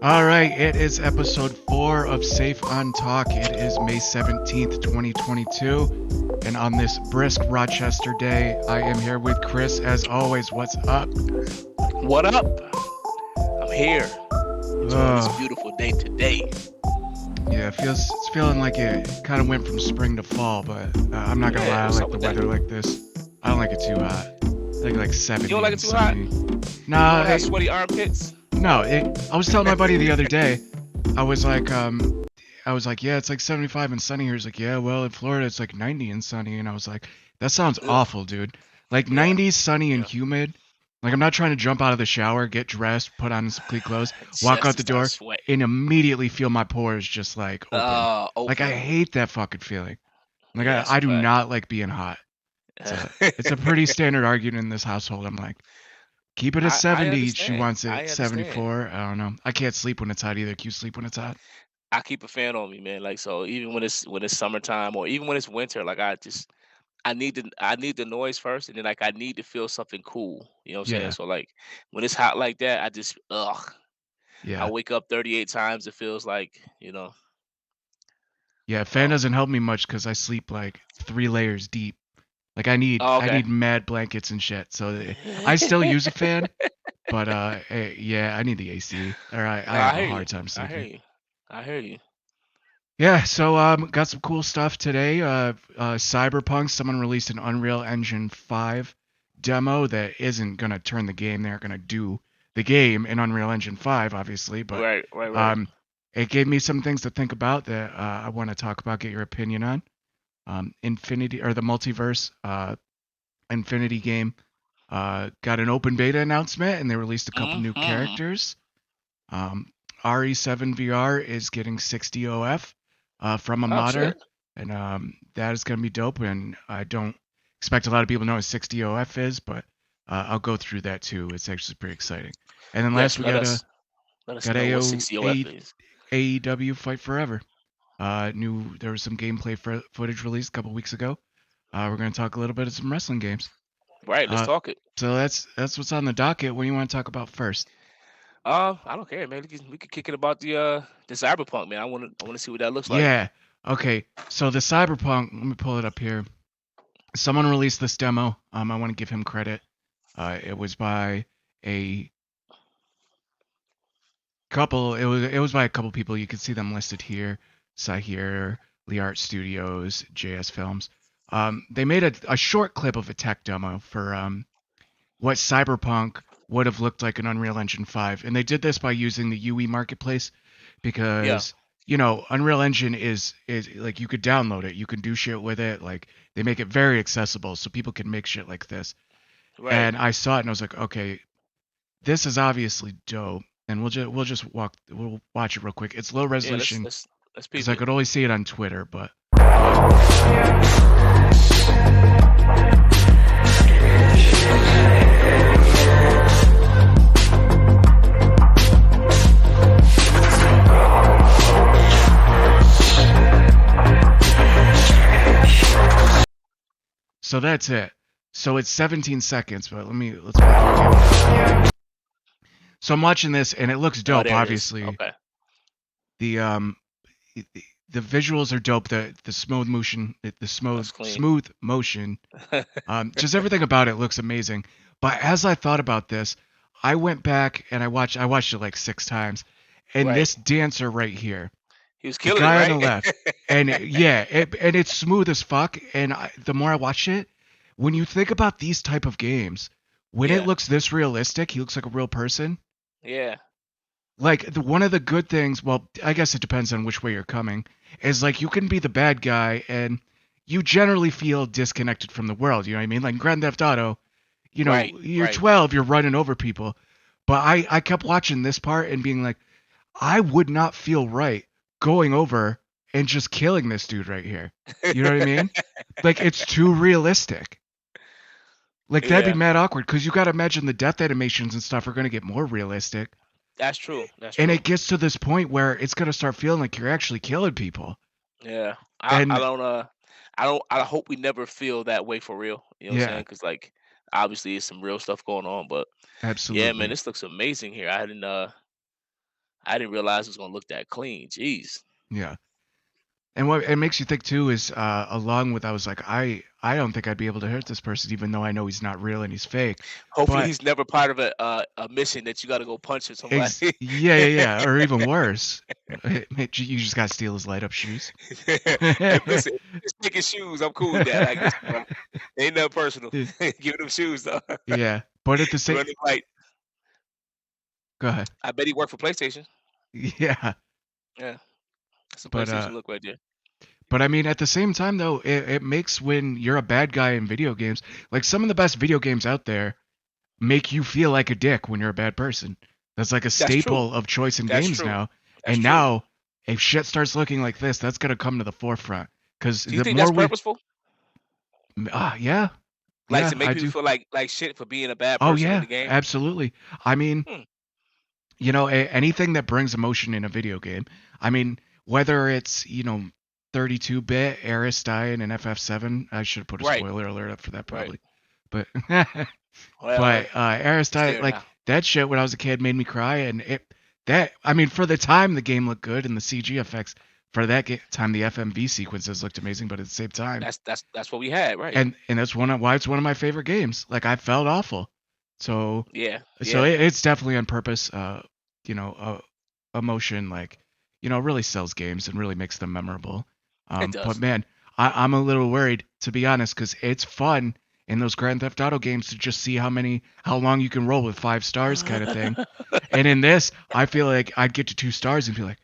All right, it is episode 4 of Safe on Talk. It is May 17th, 2022. And on this brisk Rochester day, I am here with Chris. As always, what's up? What up? I'm here enjoying this Oh, beautiful day today. yeah, it's feeling like it kind of went from spring to fall, but I'm not gonna lie, Yeah, I what's like up the with that? weather like this. I don't like it too hot. I like You don't 70 like and it too hot? sunny. You don't Nah, want to have sweaty armpits? no, I was telling my buddy the other day, I was like, yeah, it's like 75 and sunny here. He's like, yeah, well, in Florida, it's like 90 and sunny. And I was like, that sounds Ugh. awful, dude. Like Yeah, 90s, sunny and yeah. humid. Like, I'm not trying to jump out of the shower, get dressed, put on some clean clothes, walk Just out to the start door, sweating. and immediately feel my pores just like open. Like, I Open. hate that fucking feeling. Like, Yeah, I that's a do fact. not like being hot. It's a pretty standard argument in this household. I'm like, keep it at I 70. She understand. wants it I understand. 74. I don't know. I can't sleep when it's hot either. Can you sleep when it's hot? I keep a fan on me, man. Like so, even when it's summertime or even when it's winter, like I need the noise first, and then like I need to feel something cool. You know what I'm saying? Yeah. So like when it's hot like that, I just ugh. I Yeah. wake up 38 times. It feels like. Yeah, fan Um, doesn't help me much because I sleep like 3 layers deep. Like I need oh, I okay. need mad blankets and shit. So I still use a fan, but yeah, I need the AC or I No, have I a hear you. hard time I hear sleeping. you. I hear you. Yeah, so got some cool stuff today. Cyberpunk, someone released an Unreal Engine 5 demo that isn't gonna turn the game. They're gonna do the game in Unreal Engine 5, obviously, but Right, right, right. um, it gave me some things to think about that I want to talk about, get your opinion on. Infinity or the multiverse Infinity game got an open beta announcement and they released a couple new Hmm. characters. Um, RE7 VR is getting 60 OF from a Oh modder, shit. and that is going to be dope. And I don't expect a lot of people to know what 60 OF is, but I'll go through that too. It's actually pretty exciting. And then last Yes, we let got us let us got know what AO 60 OF is. AEW Fight Forever. There was some gameplay footage released a couple weeks ago. We're going to talk a little bit of some wrestling games. Right, let's Uh, talk it. so that's what's on the docket. What do you want to talk about first? I don't care, man. We could kick it about the cyberpunk, man. I wanna see what that looks like. Yeah. Okay. So the Cyberpunk. Let me pull it up here. Someone released this demo. I want to give him credit. It was by a couple. It was by a couple people. You can see them listed here. Sahir, Lee Art Studios, JS Films. They made a short clip of a tech demo for what Cyberpunk would have looked like in Unreal Engine 5. And they did this by using the UE marketplace Yeah. because Unreal Engine is like you could download it, you can do shit with it, like they make it very accessible so people can make shit like this. Right. And I saw it and I was like, okay, this is obviously dope. And we'll watch it real quick. It's low Yeah. Let's resolution let's let's because peep I it. could only see it on Twitter, but so that's it. So it's 17 seconds, but let's work our way. So I'm watching this and it looks Oh, dope. there it is. Obviously, Okay. the the visuals are dope. The smooth motion, the That's clean. smooth motion, just everything about it looks amazing. But as I thought about this, I went back and I watched it like 6 times, and Right. this dancer right here, He was the killing it, guy on right? the left, and yeah, and it's smooth as fuck. And the more I watch it, when you think about these type of games, when it Yeah. looks this realistic, he looks like a real person. Yeah. Like one of the good things, well, I guess it depends on which way you're coming, is like you can be the bad guy and you generally feel disconnected from the world. You know what I mean? Like in Grand Theft Auto, Right. you're Right. 12, you're running over people. But I kept watching this part and being like, I would not feel right going over and just killing this dude right here. You know what I mean? Like it's too realistic. Like that'd be Yeah. mad awkward because you got to imagine the death animations and stuff are going to get more realistic. That's true. That's And true. it gets to this point where it's gonna start feeling like you're actually killing people. Yeah. I And don't I hope we never feel that way for real. You know what I'm saying? yeah, Because like obviously it's some real stuff going on, but yeah, man, absolutely. this looks amazing here. I didn't realize it was gonna look that clean. Jeez. Yeah. And what it makes you think too is, along with I was like, I don't think I'd be able to hurt this person, even though I know he's not real and he's fake. Hopefully, But he's never part of a mission that you got to go punch somebody. yeah, yeah, yeah, or even worse, you just gotta steal his light up shoes. If listen, just taking shoes, I'm cool with that. Like, listen, bro, ain't nothing personal. Give them shoes though. Yeah, but at the same, Running light. go ahead. I bet he worked for PlayStation. Yeah, Yeah, that's a but PlayStation look right there. I mean, at the same time though, it makes when you're a bad guy in video games, like some of the best video games out there make you feel like a dick when you're a bad person. That's like a That's true. staple of choice in That's games true. now. That's And true. now, if shit starts looking like this, that's gonna come to the forefront. Because Do you the think more that's we, purposeful? yeah, Like yeah, to make I people do. feel like shit for being a bad Oh person in yeah, the game? absolutely. I mean, Hmm. anything that brings emotion in a video game. I mean, whether it's 32-bit Aristide and FF7. I should have put a Right. spoiler alert up for that Right. probably, but Well, it's Aristide, there like now. that shit when I was a kid made me cry, and I mean, for the time the game looked good and the CG effects for that time the FMV sequences looked amazing, but at the same time, That's what we had. Right. and that's why it's one of my favorite games. Like I felt awful, so Yeah. Yeah. it's definitely on purpose. You know, emotion like really sells games and really makes them memorable. It But does. man, I'm a little worried to be honest because it's fun in those Grand Theft Auto games to just see how long you can roll with 5 stars kind of thing. And in this, I feel like I'd get to 2 stars and be like,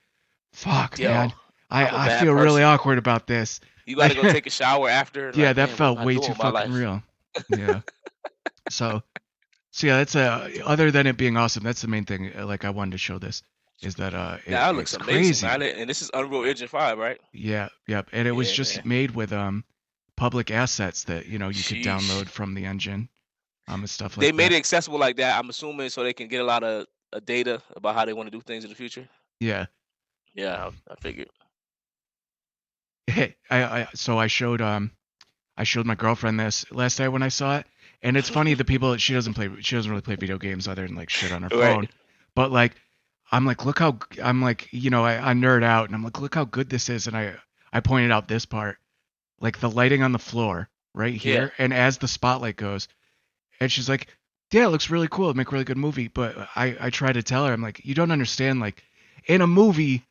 fuck, Yo, man, I'm a I bad feel really person. awkward about this. You got to Like, go take a shower after. yeah, Like, that man, what am felt I way doing too with my fucking life? real. Yeah. So yeah, that's other than it being awesome, that's the main thing. Like I wanted to show this is that Now it looks it's amazing, crazy. man. And this is Unreal Engine 5, right? Yeah, yep. And it was Yeah, just man. made with public assets that you could Sheesh. download from the engine and stuff They like made that. it accessible like that. I'm assuming so they can get a lot of data about how they want to do things in the future. Yeah. Yeah, I figured. So I showed my girlfriend this last night when I saw it, and it's funny the people she doesn't really play video games other than like shit on her Right. phone, but like I'm like look how I'm like I nerd out and I'm like look how good this is and I pointed out this part like the lighting on the floor right Yeah. here and as the spotlight goes and she's like yeah it looks really cool it'd make a really good movie but I try to tell her I'm like you don't understand like in a movie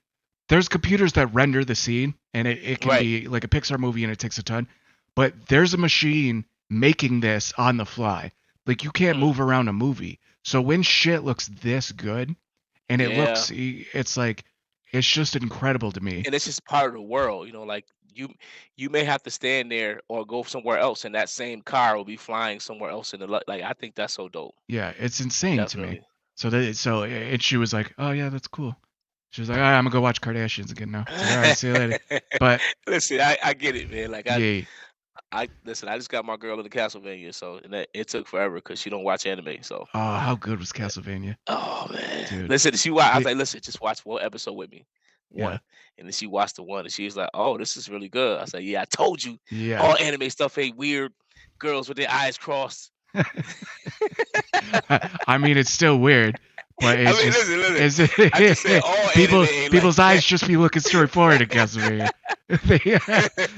there's computers that render the scene and it can Right. be like a Pixar movie and it takes a ton but there's a machine making this on the fly like you can't Mm. move around a movie so when shit looks this good and Yeah. it's like it's just incredible to me. And it's just part of the world, like you may have to stand there or go somewhere else, and that same car will be flying somewhere else in the like. I think that's so dope. Yeah, it's insane to me. Definitely. And she was like, "Oh yeah, that's cool." She was like, "All right, I'm gonna go watch Kardashians again now." It's like, "All right, see you later." But Listen, I get it, man. Like yeah, I listen. I just got my girl into Castlevania, so and that, it took forever because she don't watch anime. So, oh, how good was Castlevania, oh man, dude? listen. She watched. I was It, like, listen, just watch one episode with me, yeah, one. And then she watched the one, and she was like, "Oh, this is really good." I said, "Yeah, I told you, yeah. all anime stuff ain't weird. Girls with their eyes crossed." I mean, it's still weird, but I it's mean, just listen. it's I just said all anime people ain't like people's eyes that. just be looking straight forward in Castlevania.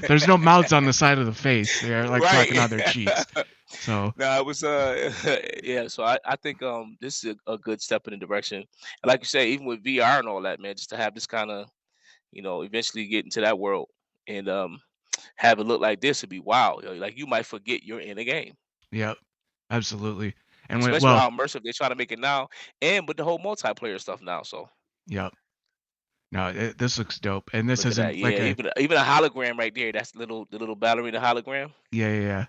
There's no mouths on the side of the face. They're like talking Right. on their cheeks. So No, it was yeah. So I think this is a good step in the direction. And like you say, even with VR and all that, man, just to have this kind of eventually get into that world and have it look like this would be wild. Like you might forget you're in a game, yep, absolutely. And when especially with well, how immersive they're trying to make it now, and with the whole multiplayer stuff now. So yep. No, this looks dope, and this look at that. isn't like Yeah, even a hologram right there. That's the little ballerina hologram. yeah, yeah, yeah.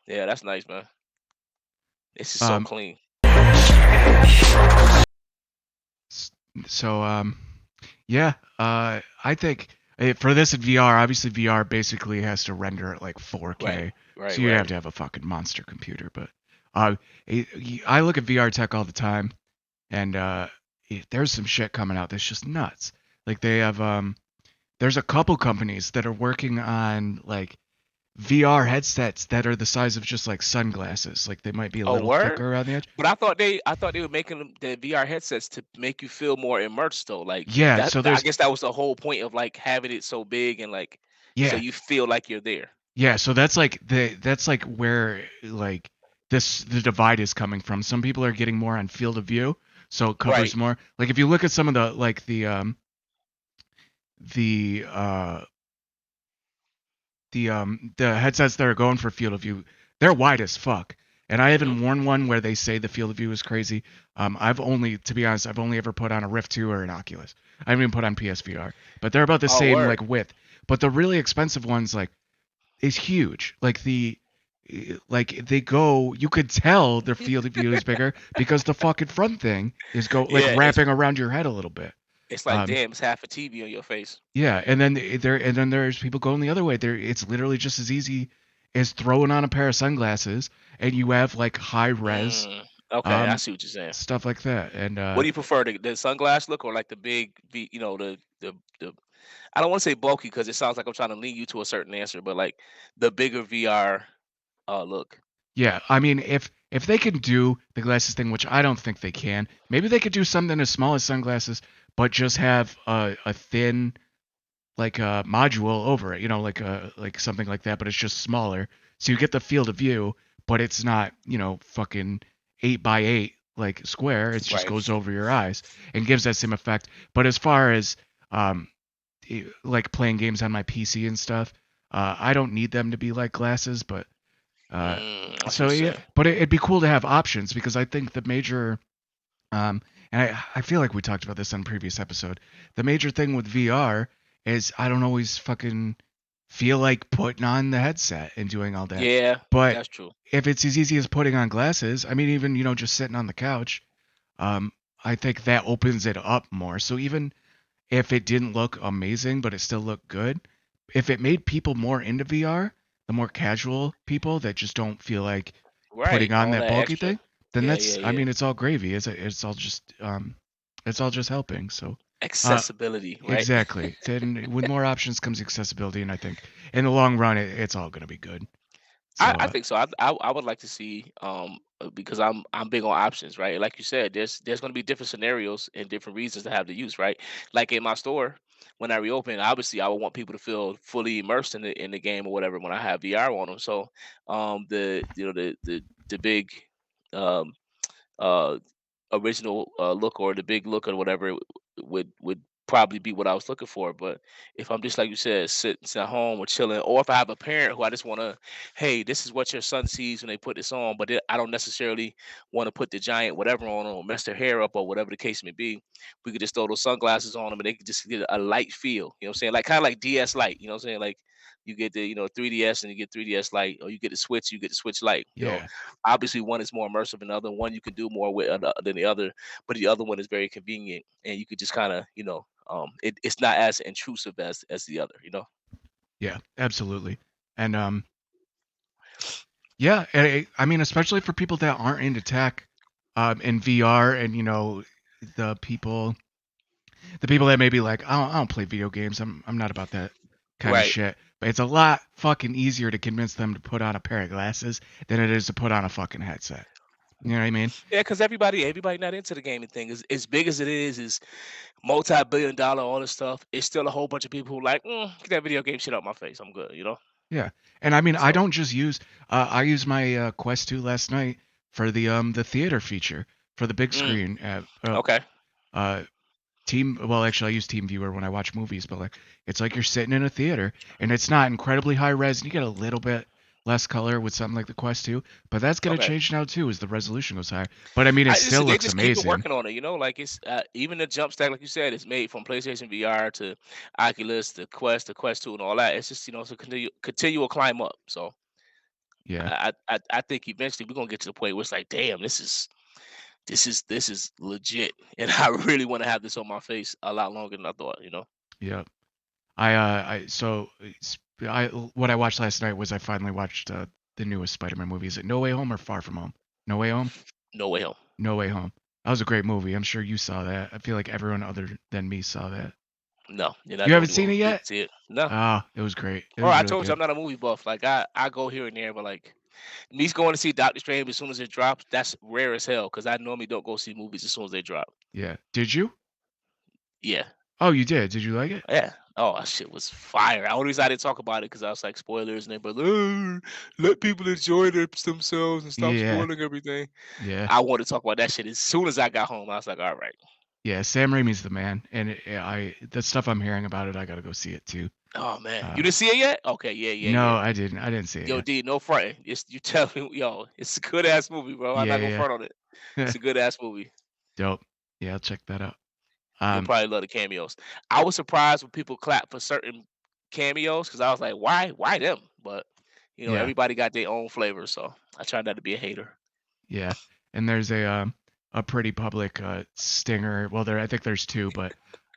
Yeah, that's nice, man. This is so Um, clean. s- so yeah. I think for this in VR, obviously VR basically has to render at like Right, 4K, right, so you have right. to have a fucking monster computer. But uh, I look at VR tech all the time, and there's some shit coming out that's just nuts. Like they have there's a couple companies that are working on like VR headsets that are the size of just like sunglasses. Like they might be a Oh, little word? thicker around the edge. But I thought they were making the VR headsets to make you feel more immersed though. Like Yeah, that so I there's guess that was the whole point of like having it so big and like so yeah, you feel like you're there. yeah, so that's like where like the divide is coming from. Some people are getting more on field of view, so it covers Right. more. Like if you look at some of the like the the headsets that are going for field of view, they're wide as fuck. And I Mhm. haven't worn one where they say the field of view is crazy. I've only, to be honest, I've only ever put on a Rift 2 or an Oculus. I haven't even put on PSVR, but they're about the Oh, same word. like width. But the really expensive ones, like, is huge. Like they go, you could tell their field of view is bigger because the fucking front thing is go like Yeah, wrapping around your head a little bit. it's like Um, damn, it's half a TV on your face. yeah, and then there's people going the other way. There, it's literally just as easy as throwing on a pair of sunglasses, and you have like high res Mm, okay, I um see what you're saying. stuff like that. And What do you prefer, the sunglass look or like the big, you know, the I don't want to say bulky because it sounds like I'm trying to lead you to a certain answer, but like the bigger VR look. yeah, I mean, if they can do the glasses thing, which I don't think they can, maybe they could do something as small as sunglasses, but just have a thin like a module over it, like something like that, but it's just smaller. So you get the field of view, but it's not, fucking 8 by 8 like square. It just Right. goes over your eyes and gives that same effect. But as far as um like playing games on my PC and stuff, I don't need them to be like glasses, but I see so what yeah, you're saying. but it'd be cool to have options because I think the major and I feel like we talked about this on a previous episode. The major thing with VR is I don't always fucking feel like putting on the headset and doing all that. Yeah, But that's true. if it's as easy as putting on glasses, I mean, even, just sitting on the couch, um, I think that opens it up more. So even if it didn't look amazing, but it still looked good, if it made people more into VR, the more casual people that just don't feel like Right. putting on All that that bulky extra. thing, then Yeah, that's yeah, I yeah. mean it's all gravy. It's all just helping. So uh Accessibility, right? exactly. Then with more options comes accessibility, and I think in the long run it's all gonna be good. So I think so. I would like to see because I'm big on options, right? Like you said, there's going to be different scenarios and different reasons to have the use, right? Like in my store, when I reopen, obviously I would want people to feel fully immersed in the game or whatever when I have VR on them. So the you know the big um uh original look or the big look or whatever would probably be what I was looking for. But if I'm just like you said, sitting at home or chilling, or if I have a parent who I just want to, hey, this is what your son sees when they put this on, but I don't necessarily want to put the giant whatever on or mess their hair up or whatever the case may be. We could just throw those sunglasses on them and they could just get a light feel. You know what I'm saying? Like kind of like DS Lite. You know what I'm saying? Like you get the 3DS and you get 3DS Lite, or you get the Switch, you get the Switch Lite. yeah, Obviously one is more immersive than the other. One you can do more with than the other, but the other one is very convenient, and you could just kind of it's not as intrusive as the other. yeah, absolutely. And yeah, I mean especially for people that aren't into tech, in VR, and the people the people that may be like, I don't play video games. I'm not about that kind of Right. shit. But it's a lot fucking easier to convince them to put on a pair of glasses than it is to put on a fucking headset. You know what I mean? Yeah, because everybody not into the gaming thing. As big as it is multi-billion dollar, all this stuff. It's still a whole bunch of people who like, get that video game shit out my face. I'm good. Yeah. And I mean, I So don't just use I used my Quest 2 last night for the theater feature for the big mm, screen. okay. Uh well, actually I use Team Viewer when I watch movies, but like it's like you're sitting in a theater, and it's not incredibly high res, and you get a little bit less color with something like the Quest 2, but that's going to Okay. change now too as the resolution goes higher. But I mean it I still just They looks just keep it amazing. working on it. Like it's even the jump stack, like you said, it's made from PlayStation VR to Oculus, the Quest 2, and all that. It's just it's a continual climb up. So Yeah. I think eventually we're gonna get to the point where it's like, damn, this is legit, and I really want to have this on my face a lot longer than I thought. Yeah. I so I what I watched last night was I finally watched the newest Spider-Man movie. Is it No Way Home or Far From Home? No Way Home? No way home. No Way Home. That was a great movie. I'm sure you saw that. I feel like everyone other than me saw that. No, you're not You the haven't only one seen who it didn't yet? see it. No. Oh, it was great. It Bro, was I really told you I'm good. not a movie buff. Like I go here and there, but like me going to see Doctor Strange as soon as it drops, that's rare as hell because I normally don't go see movies as soon as they drop. Yeah. Did you? Yeah. Oh, you did. Did you like it? Yeah. Oh, that shit was fire. I only reason I didn't talk about it because I was like spoilers and they but let people enjoy themselves and stop Yeah. spoiling everything. Yeah. I wanted to talk about that shit as soon as I got home. I was like, all right. Yeah. Sam Raimi's the man, and the stuff I'm hearing about it, I gotta go see it too. Oh man, you Uh, didn't see it yet? Okay, yeah, yeah, no, yeah. I didn't. I didn't see it Yo, yet. D, no fronting. It's you tell me, yo, it's a good ass movie, bro. I'm not gonna Yeah. front on it. Yeah. It's a good ass movie. Dope. Yeah, I'll check that out. You'll Um. probably love the cameos. I was surprised when people clap for certain cameos because I was like, why them? But Yeah. everybody got their own flavor, so I try not to be a hater. Yeah. And there's a pretty public stinger. Well, I think there's two, but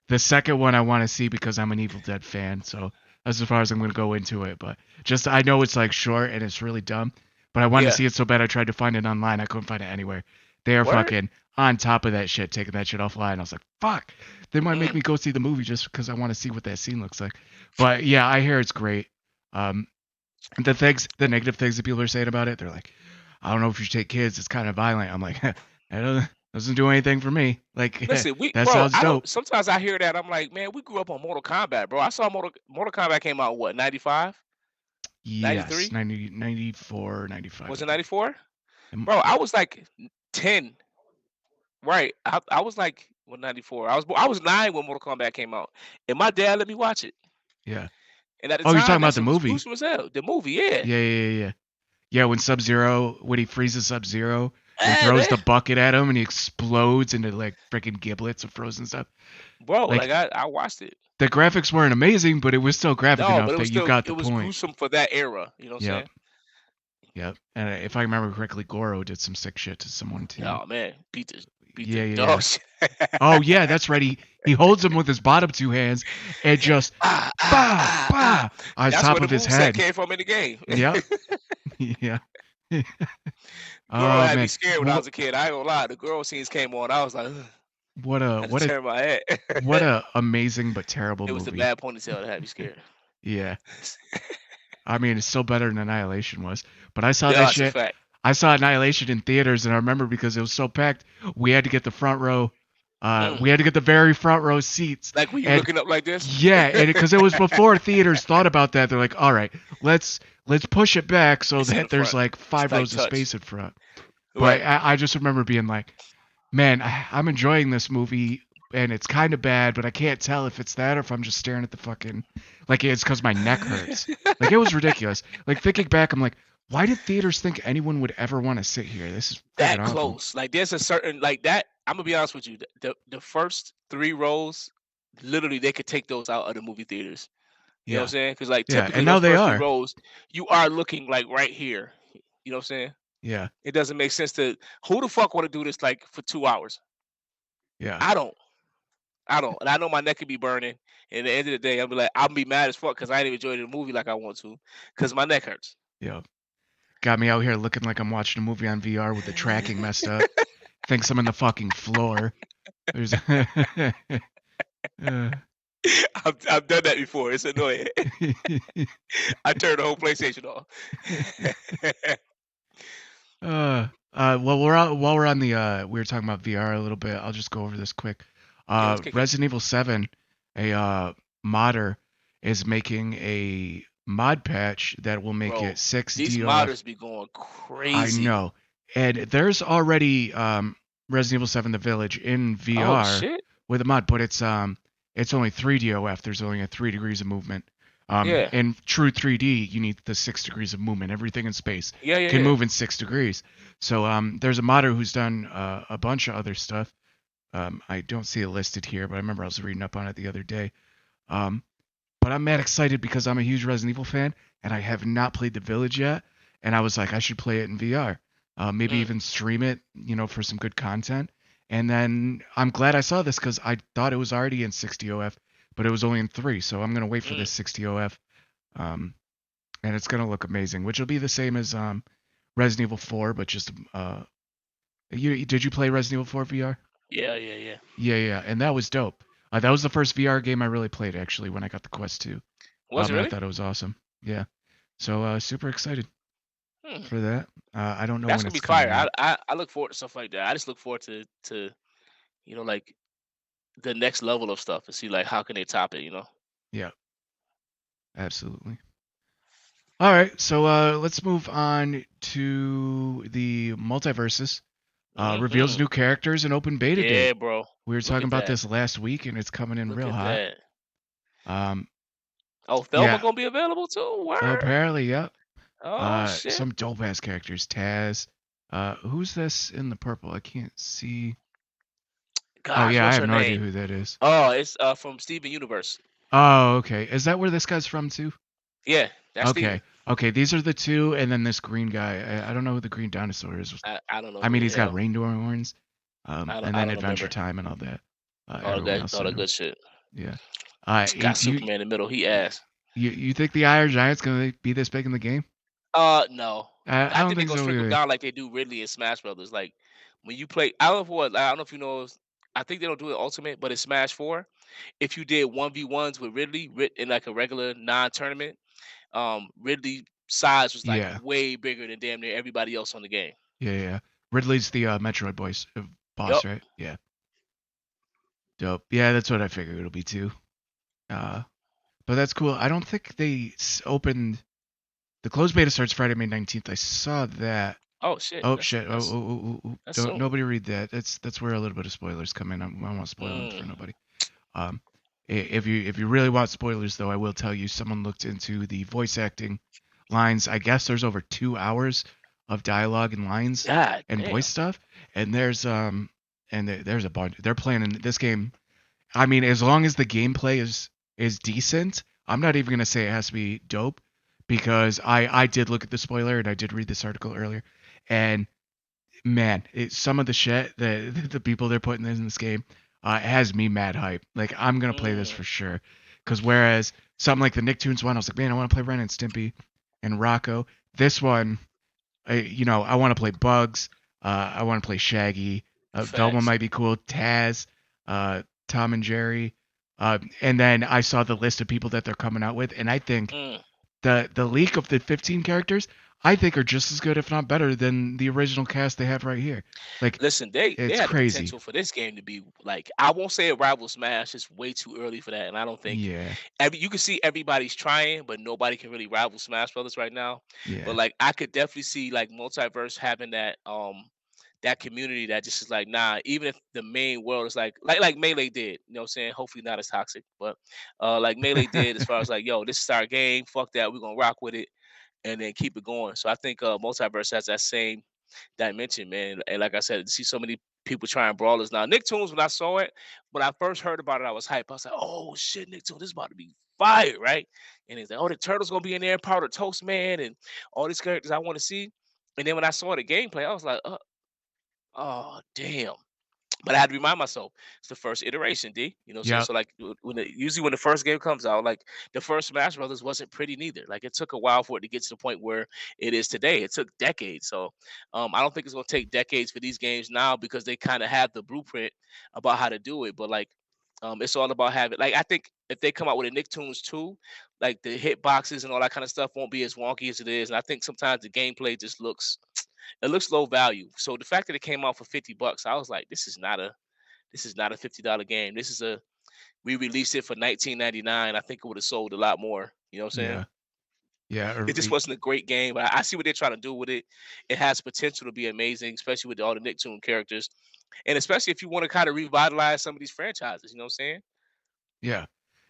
the second one I want to see because I'm an Evil Dead fan. So that's as far as I'm going to go into it. But just I know it's like short and it's really dumb, but I wanted to Yeah. see it so bad I tried to find it online. I couldn't find it anywhere. They are Word? fucking on top of that shit, taking that shit offline. I was like, fuck. They might make Mm. me go see the movie just because I want to see what that scene looks like. But yeah, I hear it's great. Um, the negative things that people are saying about it, they're like, I don't know if you take kids, it's kind of violent. I'm like, it doesn't do anything for me. Like, Listen, that bro, sounds I don't dope. sometimes I hear that, I'm like, man, we grew up on Mortal Kombat, bro. I saw Mortal Kombat came out what, 95? Yes, 93? 90, 94, 95, Was I it think. 94? Um, Bro, I was like 10. Right. I was like, well, 94. I was 9 when Mortal Kombat came out. And my dad let me watch it. yeah. And at the Oh, you're talking time, that about the shit was movie? gruesome as hell. The movie, yeah. Yeah, yeah, yeah, yeah. Yeah, when Sub-Zero, when he freezes Sub-Zero and Yeah, throws man. the bucket at him and he explodes into like freaking giblets of frozen stuff. Bro, Like, like I watched it. the graphics weren't amazing, but it was still graphic No, enough but that you got it the was point. gruesome for that era. You know what I'm Yep, saying? yep. And if I remember correctly, Goro did some sick shit to someone too. Oh man, beat the Yeah, yeah, dog yeah. shit. Oh yeah, that's right. He holds him with his bottom two hands and just Ah, ah, bah ah, ah. bah on That's top where the of his move set head. came from in the game. Yep. Yeah. Girl Oh had me man. scared when I What was a kid. I ain't gonna lie. The girl scenes came on. I was like, ugh. what a I had to what a turn my head. what a amazing but terrible It was the movie. bad ponytail that had me scared. Yeah. I mean, it's still better than Annihilation was. But I saw Yeah, that that's a shit. fact. I saw Annihilation in theaters, and I remember because it was so packed, we had to get the front row. Mm. We had to get the very front row seats, Like, were you and looking up like this? yeah, and because it was before theaters thought about that, they're like, all right, let's push it back so It's in the that there's front. like It's 5 like rows of touch. space in front. But Right. I just remember being like, man, I'm enjoying this movie, and it's kind of bad, but I can't tell if it's that or if I'm just staring at the fucking like it's because my neck hurts. Like it was ridiculous. Like thinking back, I'm like, why did theaters think anyone would ever want to sit here? This is fucking That awful. close. Like, there's a certain like that. I'm gonna be honest with you. The first 3 rows, literally, they could take those out of the movie theaters. You know what I'm Yeah, saying? Because like yeah, typically and now those they first three are. rows, you are looking like right here. You know what I'm saying? Yeah, It doesn't make sense to who the fuck want to do this like for 2 hours? yeah, I don't. I don't. And I know my neck could be burning. And at the end of the day, I'll be like, I'll be mad as fuck because I didn't enjoy the movie like I want to, because my neck hurts. yeah. Got me out here looking like I'm watching a movie on VR with the tracking messed up. Thinks I'm in the fucking floor. There's I've done that before. It's annoying. I turned the whole PlayStation off. well, while we're on the we were talking about VR a little bit. I'll just go over this quick. Yeah, let's kick it. Resident Evil 7, a modder is making a mod patch that will make it Bro, 6 these DOF. modders be going I crazy. know, and there's already Resident Evil 7: The Village in Oh VR shit. with a mod, but it's only 3 DOF. There's only a 3 degrees of movement. Yeah. In true 3D, you need the 6 degrees of movement. Everything in space Yeah, yeah, can yeah. move in 6 degrees. So there's a modder who's done a bunch of other stuff. I don't see it listed here, but I remember I was reading up on it the other day. Um, but I'm mad excited because I'm a huge Resident Evil fan, and I have not played The Village yet. And I was like, I should play it in VR. Maybe Mm, even stream it, for some good content. And then I'm glad I saw this because I thought it was already in 60 OF, but it was only in 3. So I'm gonna wait for mm. this 60 OF, um, and it's gonna look amazing, which will be the same as Resident Evil 4, but just did you play Resident Evil 4 VR? Yeah, yeah, yeah. Yeah, yeah, and that was dope. That was the first VR game I really played actually when I got the Quest 2. Was it And I really? thought it was awesome. Yeah. So super excited Hmm. for that. I don't know That's when gonna be it's fire. coming I, out. I I look forward to stuff like that. I just look forward to like the next level of stuff and see like how can they top it. Yeah, absolutely. All right, so let's move on to the multiverses. Reveals Hmm. new characters and open beta Yeah, date. bro. We were Look talking at about that. this last week, and it's coming in Look real at hot. that. Um, Oh, Thelma yeah, gonna be available too? Word. apparently, yeah. Oh shit. Some dope ass characters. Taz. Who's this in the purple? I can't see. Oh Gosh, yeah, I what's have her no idea name? who that is. Oh, it's from Steven Universe. Oh, okay. Is that where this guy's from too? Yeah, that's Steven. Okay. Okay, these are the two, and then this green guy. I don't know who the green dinosaur is. I don't know I mean, who the he's got hell. reindeer horns, and I then don't Adventure remember Time and all that. all the Everyone good else all I the know. good shit. Yeah. Got You Superman in the middle. He ass. you think the Iron Giant's gonna be this big in the game? No. I I don't think they think go so strict him either. down like they do Ridley in Smash Brothers. Like when you play, I don't know what. I don't know if you know. I think they don't do it Ultimate, but in Smash Four, if you did 1v1s with Ridley in like a regular non-tournament, Ridley size was like Yeah. way bigger than damn near everybody else on the game. Yeah. Ridley's the Metroid boss, Yup. right? Yeah. Dope. Yeah, that's what I figured it'll be too. Uh, but that's cool. I don't think they opened the closed beta starts Friday, May 19th. I saw that. Oh shit. Oh That's shit! that's that's Don't soon. nobody read that. That's where a little bit of spoilers come in. I won't spoil them for Mm, nobody. Um, if you really want spoilers though, I will tell you. Someone looked into the voice acting lines. I guess there's over 2 hours of dialogue and lines God and damn. voice stuff, and there's a bunch. They're playing in this game. I mean, as long as the gameplay is decent, I'm not even gonna say it has to be dope because I did look at the spoiler and I did read this article earlier, and man, some of the shit that the people they're putting in this game has me mad hype. Like I'm gonna play this Mm, for sure. Because whereas something like the Nicktoons one, I was like, man, I want to play Ren and Stimpy and Rocco. This one, I want to play Bugs. I want to play Shaggy. Velma facts. might be cool. Taz, Tom and Jerry. And then I saw the list of people that they're coming out with, and I think Mm. the leak of the 15 characters, I think are just as good, if not better, than the original cast they have right here. Like Listen, they it's had the crazy. potential for this game to be like I won't say it rivals Smash. It's way too early for that, and I don't think Yeah, you can see everybody's trying, but nobody can really rival Smash Brothers right now. But yeah. like I could definitely see like multiverse having that community that just is like nah. Even if the main world is like Melee did, you know what I'm saying? Hopefully not as toxic, but like Melee did as far as like yo, this is our game. Fuck that, we're gonna rock with it and then keep it going. So I think multiverse has that same dimension, man. And like I said, to see so many people trying brawlers now. Nicktoons, when I saw it, when I first heard about it, I was hyped. I was like, oh shit, Nicktoons, this is about to be fire, right? And he's like, oh, the turtle's gonna be in there, Powder Toast Man, and all these characters I want to see. And then when I saw the gameplay, I was like, oh damn. But I had to remind myself it's the first iteration, D. You know what I'm saying? Yep. So like usually when the first game comes out, like the first Smash Brothers wasn't pretty neither. Like it took a while for it to get to the point where it is today. It took decades. So I don't think it's gonna take decades for these games now because they kind of have the blueprint about how to do it. But like it's all about having like I think if they come out with a Nicktoons 2, like the hit boxes and all that kind of stuff won't be as wonky as it is. And I think sometimes the gameplay just looks low value. So the fact that it came out for $50, I was like, this is not a $50 game. This is a we released it for 19.99. I think it would have sold a lot more. You know what I'm saying? Yeah. Yeah. It just wasn't a great game, but I see what they're trying to do with it. It has potential to be amazing, especially with all the Nicktoon characters, and especially if you want to kind of revitalize some of these franchises. You know what I'm saying? Yeah.